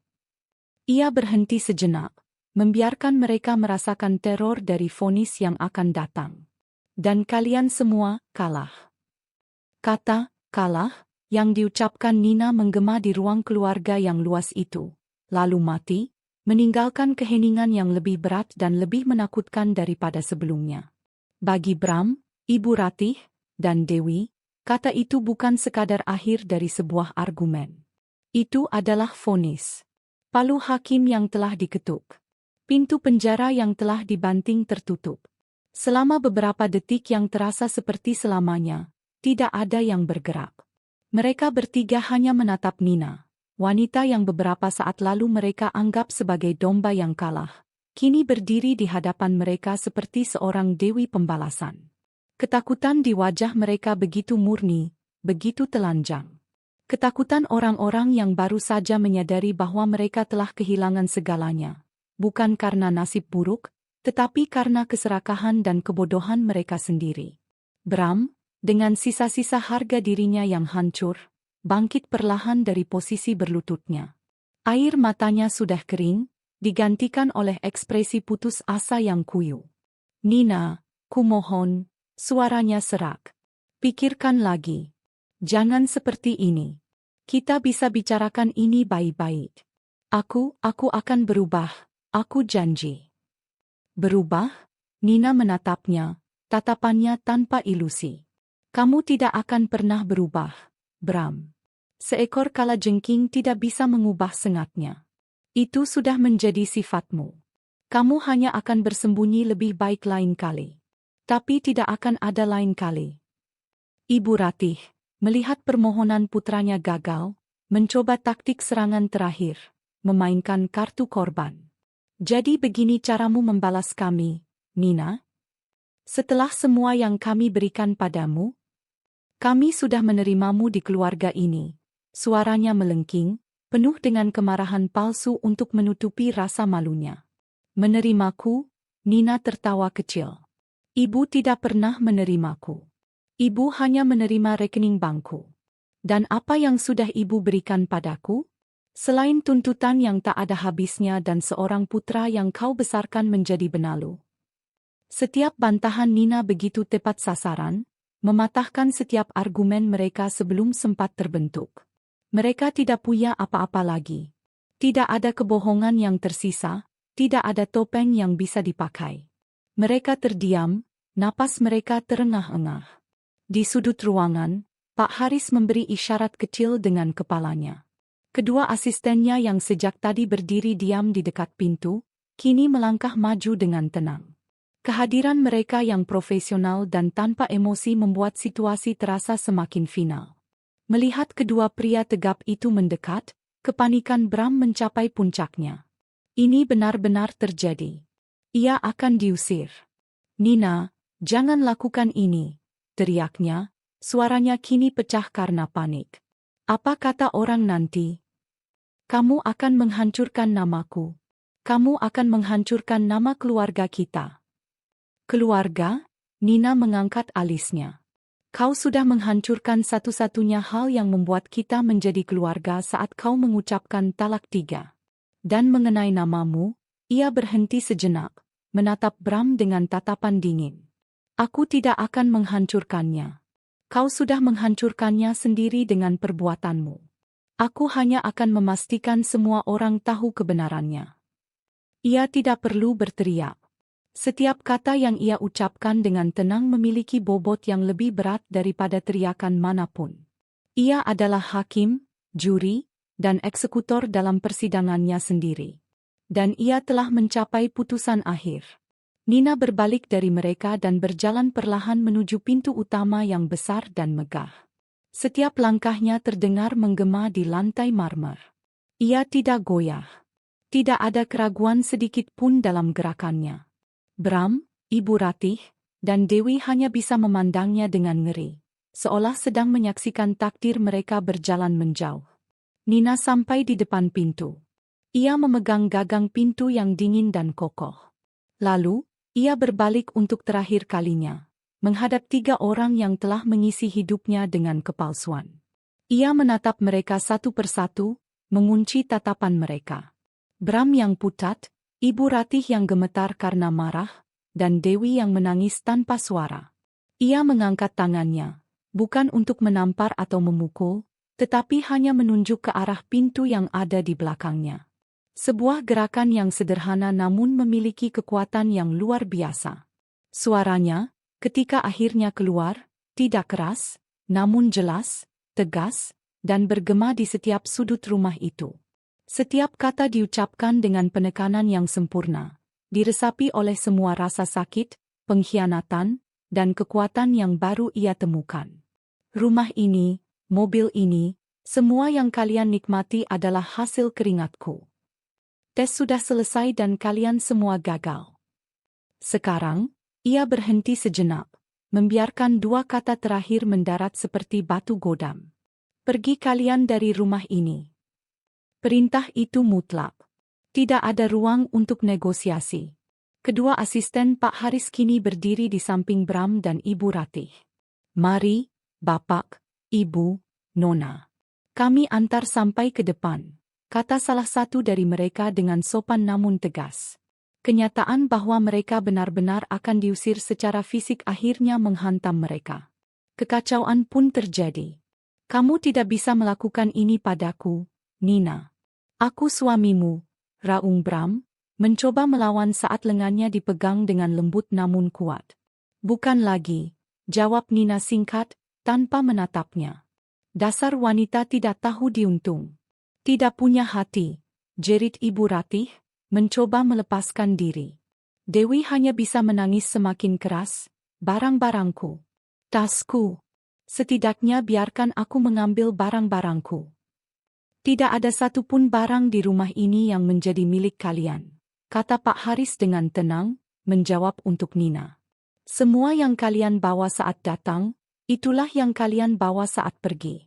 Ia berhenti sejenak, membiarkan mereka merasakan teror dari vonis yang akan datang. Dan kalian semua kalah. Kata kalah yang diucapkan Nina menggema di ruang keluarga yang luas itu, lalu mati, meninggalkan keheningan yang lebih berat dan lebih menakutkan daripada sebelumnya. Bagi Bram, Ibu Ratih, dan Dewi, kata itu bukan sekadar akhir dari sebuah argumen. Itu adalah vonis. Palu hakim yang telah diketuk. Pintu penjara yang telah dibanting tertutup. Selama beberapa detik yang terasa seperti selamanya, tidak ada yang bergerak. Mereka bertiga hanya menatap Nina. Wanita yang beberapa saat lalu mereka anggap sebagai domba yang kalah, kini berdiri di hadapan mereka seperti seorang dewi pembalasan. Ketakutan di wajah mereka begitu murni, begitu telanjang. Ketakutan orang-orang yang baru saja menyadari bahwa mereka telah kehilangan segalanya, bukan karena nasib buruk, tetapi karena keserakahan dan kebodohan mereka sendiri. Bram, dengan sisa-sisa harga dirinya yang hancur, bangkit perlahan dari posisi berlututnya. Air matanya sudah kering, digantikan oleh ekspresi putus asa yang kuyu. Nina, kumohon, suaranya serak. Pikirkan lagi. Jangan seperti ini. Kita bisa bicarakan ini baik-baik. Aku akan berubah, aku janji. Berubah? Nina menatapnya, tatapannya tanpa ilusi. Kamu tidak akan pernah berubah, Bram. Seekor kalajengking tidak bisa mengubah sengatnya. Itu sudah menjadi sifatmu. Kamu hanya akan bersembunyi lebih baik lain kali. Tapi tidak akan ada lain kali. Ibu Ratih, melihat permohonan putranya gagal, mencoba taktik serangan terakhir, memainkan kartu korban. Jadi begini caramu membalas kami, Nina? Setelah semua yang kami berikan padamu, kami sudah menerimamu di keluarga ini. Suaranya melengking, penuh dengan kemarahan palsu untuk menutupi rasa malunya. Menerimaku? Nina tertawa kecil. Ibu tidak pernah menerimaku. Ibu hanya menerima rekening bankku. Dan apa yang sudah ibu berikan padaku? Selain tuntutan yang tak ada habisnya dan seorang putra yang kau besarkan menjadi benalu. Setiap bantahan Nina begitu tepat sasaran, mematahkan setiap argumen mereka sebelum sempat terbentuk. Mereka tidak punya apa-apa lagi. Tidak ada kebohongan yang tersisa, tidak ada topeng yang bisa dipakai. Mereka terdiam, napas mereka terengah-engah. Di sudut ruangan, Pak Haris memberi isyarat kecil dengan kepalanya. Kedua asistennya yang sejak tadi berdiri diam di dekat pintu, kini melangkah maju dengan tenang. Kehadiran mereka yang profesional dan tanpa emosi membuat situasi terasa semakin final. Melihat kedua pria tegap itu mendekat, kepanikan Bram mencapai puncaknya. Ini benar-benar terjadi. Ia akan diusir. Nina, jangan lakukan ini, teriaknya. Suaranya kini pecah karena panik. Apa kata orang nanti? Kamu akan menghancurkan namaku. Kamu akan menghancurkan nama keluarga kita. Keluarga? Nina mengangkat alisnya. Kau sudah menghancurkan satu-satunya hal yang membuat kita menjadi keluarga saat kau mengucapkan talak 3. Dan mengenai namamu, ia berhenti sejenak, menatap Bram dengan tatapan dingin. Aku tidak akan menghancurkannya. Kau sudah menghancurkannya sendiri dengan perbuatanmu. Aku hanya akan memastikan semua orang tahu kebenarannya. Ia tidak perlu berteriak. Setiap kata yang ia ucapkan dengan tenang memiliki bobot yang lebih berat daripada teriakan manapun. Ia adalah hakim, juri, dan eksekutor dalam persidangannya sendiri. Dan ia telah mencapai putusan akhir. Nina berbalik dari mereka dan berjalan perlahan menuju pintu utama yang besar dan megah. Setiap langkahnya terdengar menggema di lantai marmer. Ia tidak goyah. Tidak ada keraguan sedikit pun dalam gerakannya. Bram, Ibu Ratih, dan Dewi hanya bisa memandangnya dengan ngeri, seolah sedang menyaksikan takdir mereka berjalan menjauh. Nina sampai di depan pintu. Ia memegang gagang pintu yang dingin dan kokoh. Lalu, ia berbalik untuk terakhir kalinya, menghadap 3 orang yang telah mengisi hidupnya dengan kepalsuan. Ia menatap mereka satu persatu, mengunci tatapan mereka. Bram yang pucat, Ibu Ratih yang gemetar karena marah, dan Dewi yang menangis tanpa suara. Ia mengangkat tangannya, bukan untuk menampar atau memukul, tetapi hanya menunjuk ke arah pintu yang ada di belakangnya. Sebuah gerakan yang sederhana namun memiliki kekuatan yang luar biasa. Suaranya, ketika akhirnya keluar, tidak keras, namun jelas, tegas, dan bergema di setiap sudut rumah itu. Setiap kata diucapkan dengan penekanan yang sempurna, diresapi oleh semua rasa sakit, pengkhianatan, dan kekuatan yang baru ia temukan. Rumah ini, mobil ini, semua yang kalian nikmati adalah hasil keringatku. Tes sudah selesai dan kalian semua gagal. Sekarang, ia berhenti sejenak, membiarkan 2 kata terakhir mendarat seperti batu godam. Pergi kalian dari rumah ini. Perintah itu mutlak. Tidak ada ruang untuk negosiasi. Kedua asisten Pak Haris kini berdiri di samping Bram dan Ibu Ratih. Mari, Bapak, Ibu, Nona. Kami antar sampai ke depan, kata salah satu dari mereka dengan sopan namun tegas. Kenyataan bahwa mereka benar-benar akan diusir secara fisik akhirnya menghantam mereka. Kekacauan pun terjadi. Kamu tidak bisa melakukan ini padaku, Nina. Aku suamimu, raung Bram, mencoba melawan saat lengannya dipegang dengan lembut namun kuat. Bukan lagi, jawab Nina singkat, tanpa menatapnya. Dasar wanita tidak tahu diuntung. Tidak punya hati, jerit Ibu Ratih, mencoba melepaskan diri. Dewi hanya bisa menangis semakin keras, barang-barangku. Tasku. Setidaknya biarkan aku mengambil barang-barangku. Tidak ada satupun barang di rumah ini yang menjadi milik kalian, kata Pak Haris dengan tenang, menjawab untuk Nina. Semua yang kalian bawa saat datang, itulah yang kalian bawa saat pergi.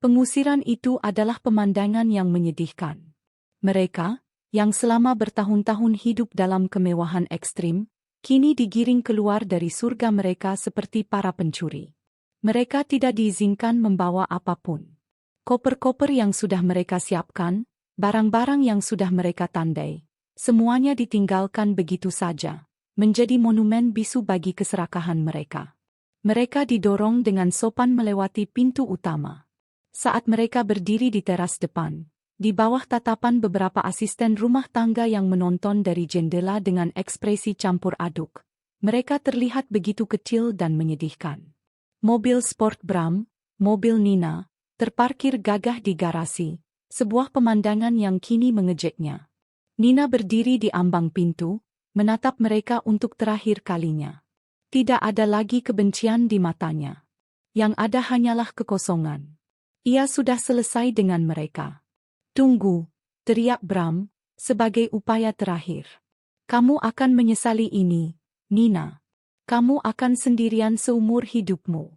Pengusiran itu adalah pemandangan yang menyedihkan. Mereka, yang selama bertahun-tahun hidup dalam kemewahan ekstrim, kini digiring keluar dari surga mereka seperti para pencuri. Mereka tidak diizinkan membawa apapun. Koper-koper yang sudah mereka siapkan, barang-barang yang sudah mereka tandai, semuanya ditinggalkan begitu saja, menjadi monumen bisu bagi keserakahan mereka. Mereka didorong dengan sopan melewati pintu utama. Saat mereka berdiri di teras depan, di bawah tatapan beberapa asisten rumah tangga yang menonton dari jendela dengan ekspresi campur aduk, mereka terlihat begitu kecil dan menyedihkan. Mobil sport Bram, mobil Nina, terparkir gagah di garasi, sebuah pemandangan yang kini mengejeknya. Nina berdiri di ambang pintu, menatap mereka untuk terakhir kalinya. Tidak ada lagi kebencian di matanya. Yang ada hanyalah kekosongan. Ia sudah selesai dengan mereka. Tunggu, teriak Bram, sebagai upaya terakhir. Kamu akan menyesali ini, Nina. Kamu akan sendirian seumur hidupmu.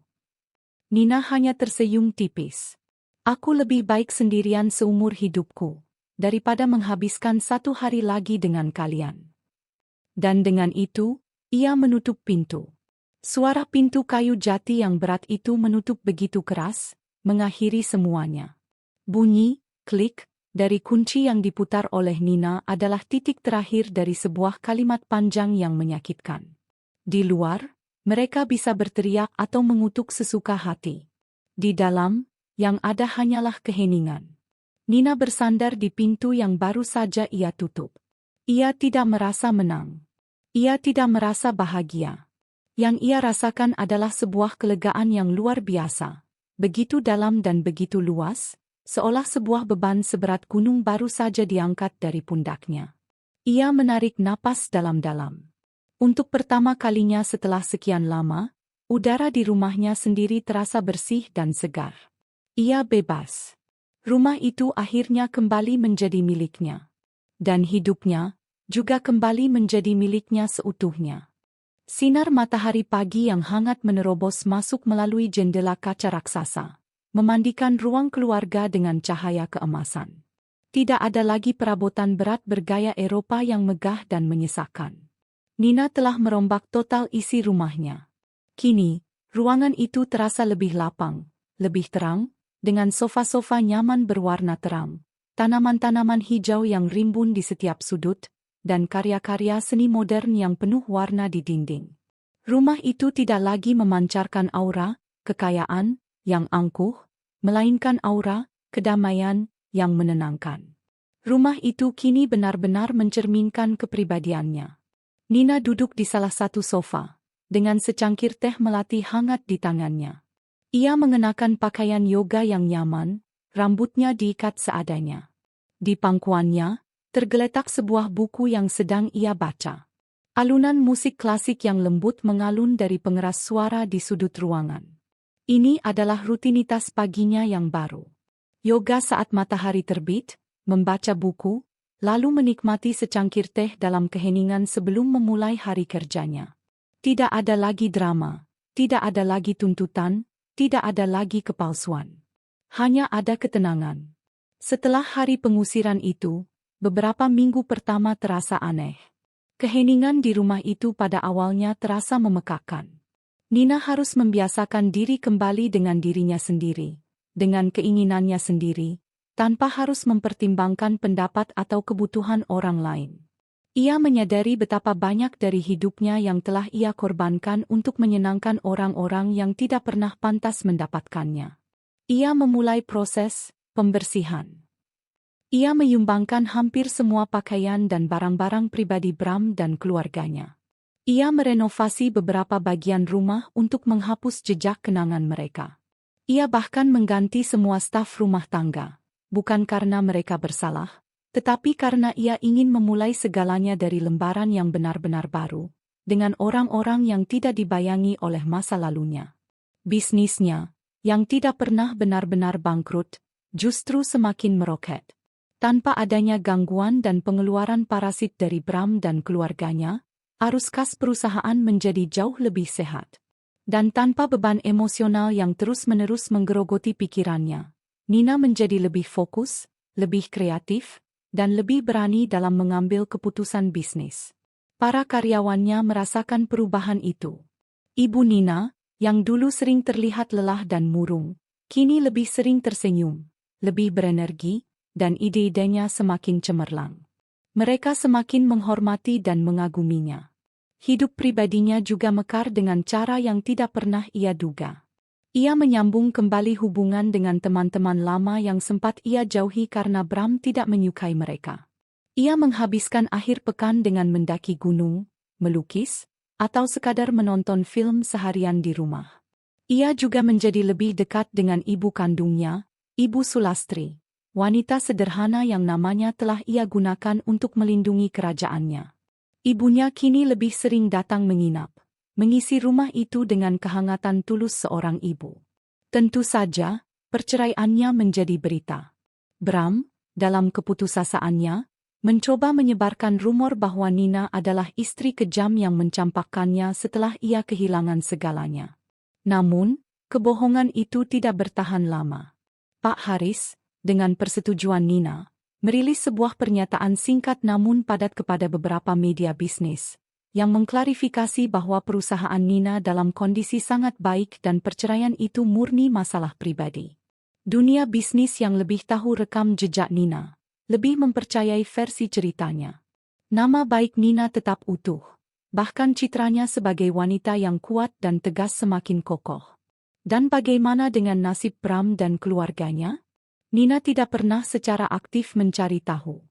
Nina hanya tersenyum tipis. Aku lebih baik sendirian seumur hidupku, daripada menghabiskan 1 hari lagi dengan kalian. Dan dengan itu, ia menutup pintu. Suara pintu kayu jati yang berat itu menutup begitu keras, mengakhiri semuanya. Bunyi, klik, dari kunci yang diputar oleh Nina adalah titik terakhir dari sebuah kalimat panjang yang menyakitkan. Di luar, mereka bisa berteriak atau mengutuk sesuka hati. Di dalam, yang ada hanyalah keheningan. Nina bersandar di pintu yang baru saja ia tutup. Ia tidak merasa menang. Ia tidak merasa bahagia. Yang ia rasakan adalah sebuah kelegaan yang luar biasa, begitu dalam dan begitu luas, seolah sebuah beban seberat gunung baru saja diangkat dari pundaknya. Ia menarik napas dalam-dalam. Untuk pertama kalinya setelah sekian lama, udara di rumahnya sendiri terasa bersih dan segar. Ia bebas. Rumah itu akhirnya kembali menjadi miliknya. Dan hidupnya juga kembali menjadi miliknya seutuhnya. Sinar matahari pagi yang hangat menerobos masuk melalui jendela kaca raksasa, memandikan ruang keluarga dengan cahaya keemasan. Tidak ada lagi perabotan berat bergaya Eropa yang megah dan menyesakkan. Nina telah merombak total isi rumahnya. Kini, ruangan itu terasa lebih lapang, lebih terang, dengan sofa-sofa nyaman berwarna terang, tanaman-tanaman hijau yang rimbun di setiap sudut, dan karya-karya seni modern yang penuh warna di dinding. Rumah itu tidak lagi memancarkan aura kekayaan yang angkuh, melainkan aura kedamaian yang menenangkan. Rumah itu kini benar-benar mencerminkan kepribadiannya. Nina duduk di salah satu sofa, dengan secangkir teh melati hangat di tangannya. Ia mengenakan pakaian yoga yang nyaman, rambutnya diikat seadanya. Di pangkuannya tergeletak sebuah buku yang sedang ia baca. Alunan musik klasik yang lembut mengalun dari pengeras suara di sudut ruangan. Ini adalah rutinitas paginya yang baru. Yoga saat matahari terbit, membaca buku, lalu menikmati secangkir teh dalam keheningan sebelum memulai hari kerjanya. Tidak ada lagi drama, tidak ada lagi tuntutan, tidak ada lagi kepalsuan. Hanya ada ketenangan. Setelah hari pengusiran itu, beberapa minggu pertama terasa aneh. Keheningan di rumah itu pada awalnya terasa memekakkan. Nina harus membiasakan diri kembali dengan dirinya sendiri, dengan keinginannya sendiri, tanpa harus mempertimbangkan pendapat atau kebutuhan orang lain. Ia menyadari betapa banyak dari hidupnya yang telah ia korbankan untuk menyenangkan orang-orang yang tidak pernah pantas mendapatkannya. Ia memulai proses pembersihan. Ia menyumbangkan hampir semua pakaian dan barang-barang pribadi Bram dan keluarganya. Ia merenovasi beberapa bagian rumah untuk menghapus jejak kenangan mereka. Ia bahkan mengganti semua staf rumah tangga, bukan karena mereka bersalah, tetapi karena ia ingin memulai segalanya dari lembaran yang benar-benar baru, dengan orang-orang yang tidak dibayangi oleh masa lalunya. Bisnisnya, yang tidak pernah benar-benar bangkrut, justru semakin meroket. Tanpa adanya gangguan dan pengeluaran parasit dari Bram dan keluarganya, arus kas perusahaan menjadi jauh lebih sehat. Dan tanpa beban emosional yang terus-menerus menggerogoti pikirannya, Nina menjadi lebih fokus, lebih kreatif, dan lebih berani dalam mengambil keputusan bisnis. Para karyawannya merasakan perubahan itu. Ibu Nina, yang dulu sering terlihat lelah dan murung, kini lebih sering tersenyum, lebih berenergi, dan ide-idenya semakin cemerlang. Mereka semakin menghormati dan mengaguminya. Hidup pribadinya juga mekar dengan cara yang tidak pernah ia duga. Ia menyambung kembali hubungan dengan teman-teman lama yang sempat ia jauhi karena Bram tidak menyukai mereka. Ia menghabiskan akhir pekan dengan mendaki gunung, melukis, atau sekadar menonton film seharian di rumah. Ia juga menjadi lebih dekat dengan ibu kandungnya, Ibu Sulastri, wanita sederhana yang namanya telah ia gunakan untuk melindungi kerajaannya. Ibunya kini lebih sering datang menginap, mengisi rumah itu dengan kehangatan tulus seorang ibu. Tentu saja, perceraiannya menjadi berita. Bram, dalam keputusasaannya, mencoba menyebarkan rumor bahwa Nina adalah istri kejam yang mencampakkannya setelah ia kehilangan segalanya. Namun, kebohongan itu tidak bertahan lama. Pak Haris, dengan persetujuan Nina, merilis sebuah pernyataan singkat namun padat kepada beberapa media bisnis, yang mengklarifikasi bahwa perusahaan Nina dalam kondisi sangat baik dan perceraian itu murni masalah pribadi. Dunia bisnis yang lebih tahu rekam jejak Nina, lebih mempercayai versi ceritanya. Nama baik Nina tetap utuh, bahkan citranya sebagai wanita yang kuat dan tegas semakin kokoh. Dan bagaimana dengan nasib Bram dan keluarganya? Nina tidak pernah secara aktif mencari tahu.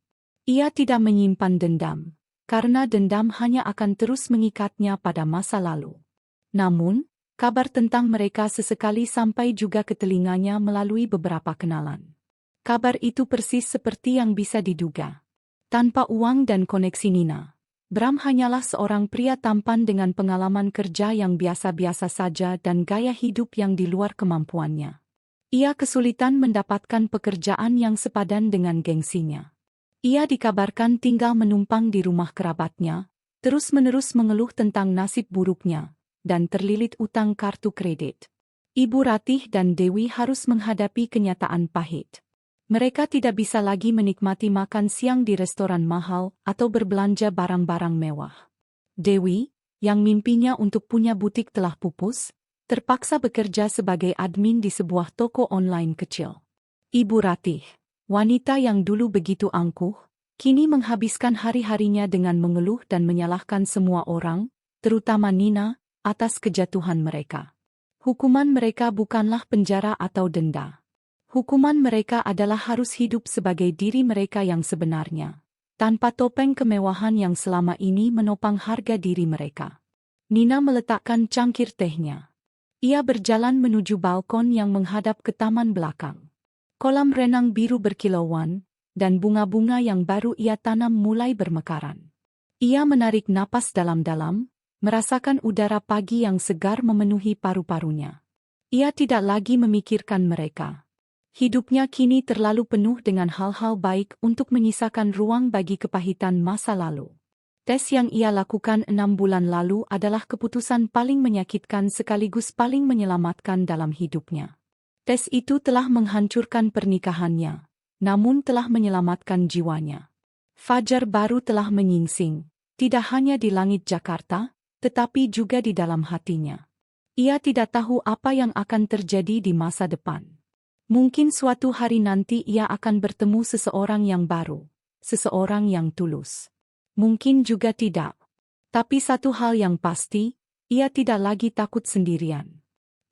Ia tidak menyimpan dendam, karena dendam hanya akan terus mengikatnya pada masa lalu. Namun, kabar tentang mereka sesekali sampai juga ke telinganya melalui beberapa kenalan. Kabar itu persis seperti yang bisa diduga. Tanpa uang dan koneksi Nina, Bram hanyalah seorang pria tampan dengan pengalaman kerja yang biasa-biasa saja dan gaya hidup yang di luar kemampuannya. Ia kesulitan mendapatkan pekerjaan yang sepadan dengan gengsinya. Ia dikabarkan tinggal menumpang di rumah kerabatnya, terus-menerus mengeluh tentang nasib buruknya, dan terlilit utang kartu kredit. Ibu Ratih dan Dewi harus menghadapi kenyataan pahit. Mereka tidak bisa lagi menikmati makan siang di restoran mahal atau berbelanja barang-barang mewah. Dewi, yang mimpinya untuk punya butik telah pupus, terpaksa bekerja sebagai admin di sebuah toko online kecil. Ibu Ratih, wanita yang dulu begitu angkuh, kini menghabiskan hari-harinya dengan mengeluh dan menyalahkan semua orang, terutama Nina, atas kejatuhan mereka. Hukuman mereka bukanlah penjara atau denda. Hukuman mereka adalah harus hidup sebagai diri mereka yang sebenarnya, tanpa topeng kemewahan yang selama ini menopang harga diri mereka. Nina meletakkan cangkir tehnya. Ia berjalan menuju balkon yang menghadap ke taman belakang. Kolam renang biru berkilauan, dan bunga-bunga yang baru ia tanam mulai bermekaran. Ia menarik napas dalam-dalam, merasakan udara pagi yang segar memenuhi paru-parunya. Ia tidak lagi memikirkan mereka. Hidupnya kini terlalu penuh dengan hal-hal baik untuk menyisakan ruang bagi kepahitan masa lalu. Tes yang ia lakukan 6 bulan lalu adalah keputusan paling menyakitkan sekaligus paling menyelamatkan dalam hidupnya. Tes itu telah menghancurkan pernikahannya, namun telah menyelamatkan jiwanya. Fajar baru telah menyingsing, tidak hanya di langit Jakarta, tetapi juga di dalam hatinya. Ia tidak tahu apa yang akan terjadi di masa depan. Mungkin suatu hari nanti ia akan bertemu seseorang yang baru, seseorang yang tulus. Mungkin juga tidak. Tapi satu hal yang pasti, ia tidak lagi takut sendirian.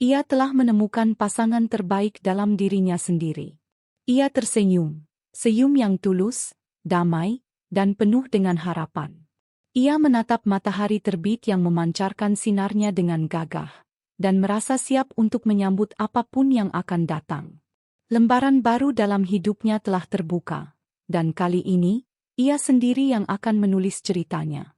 Ia telah menemukan pasangan terbaik dalam dirinya sendiri. Ia tersenyum, senyum yang tulus, damai, dan penuh dengan harapan. Ia menatap matahari terbit yang memancarkan sinarnya dengan gagah, dan merasa siap untuk menyambut apapun yang akan datang. Lembaran baru dalam hidupnya telah terbuka, dan kali ini, ia sendiri yang akan menulis ceritanya.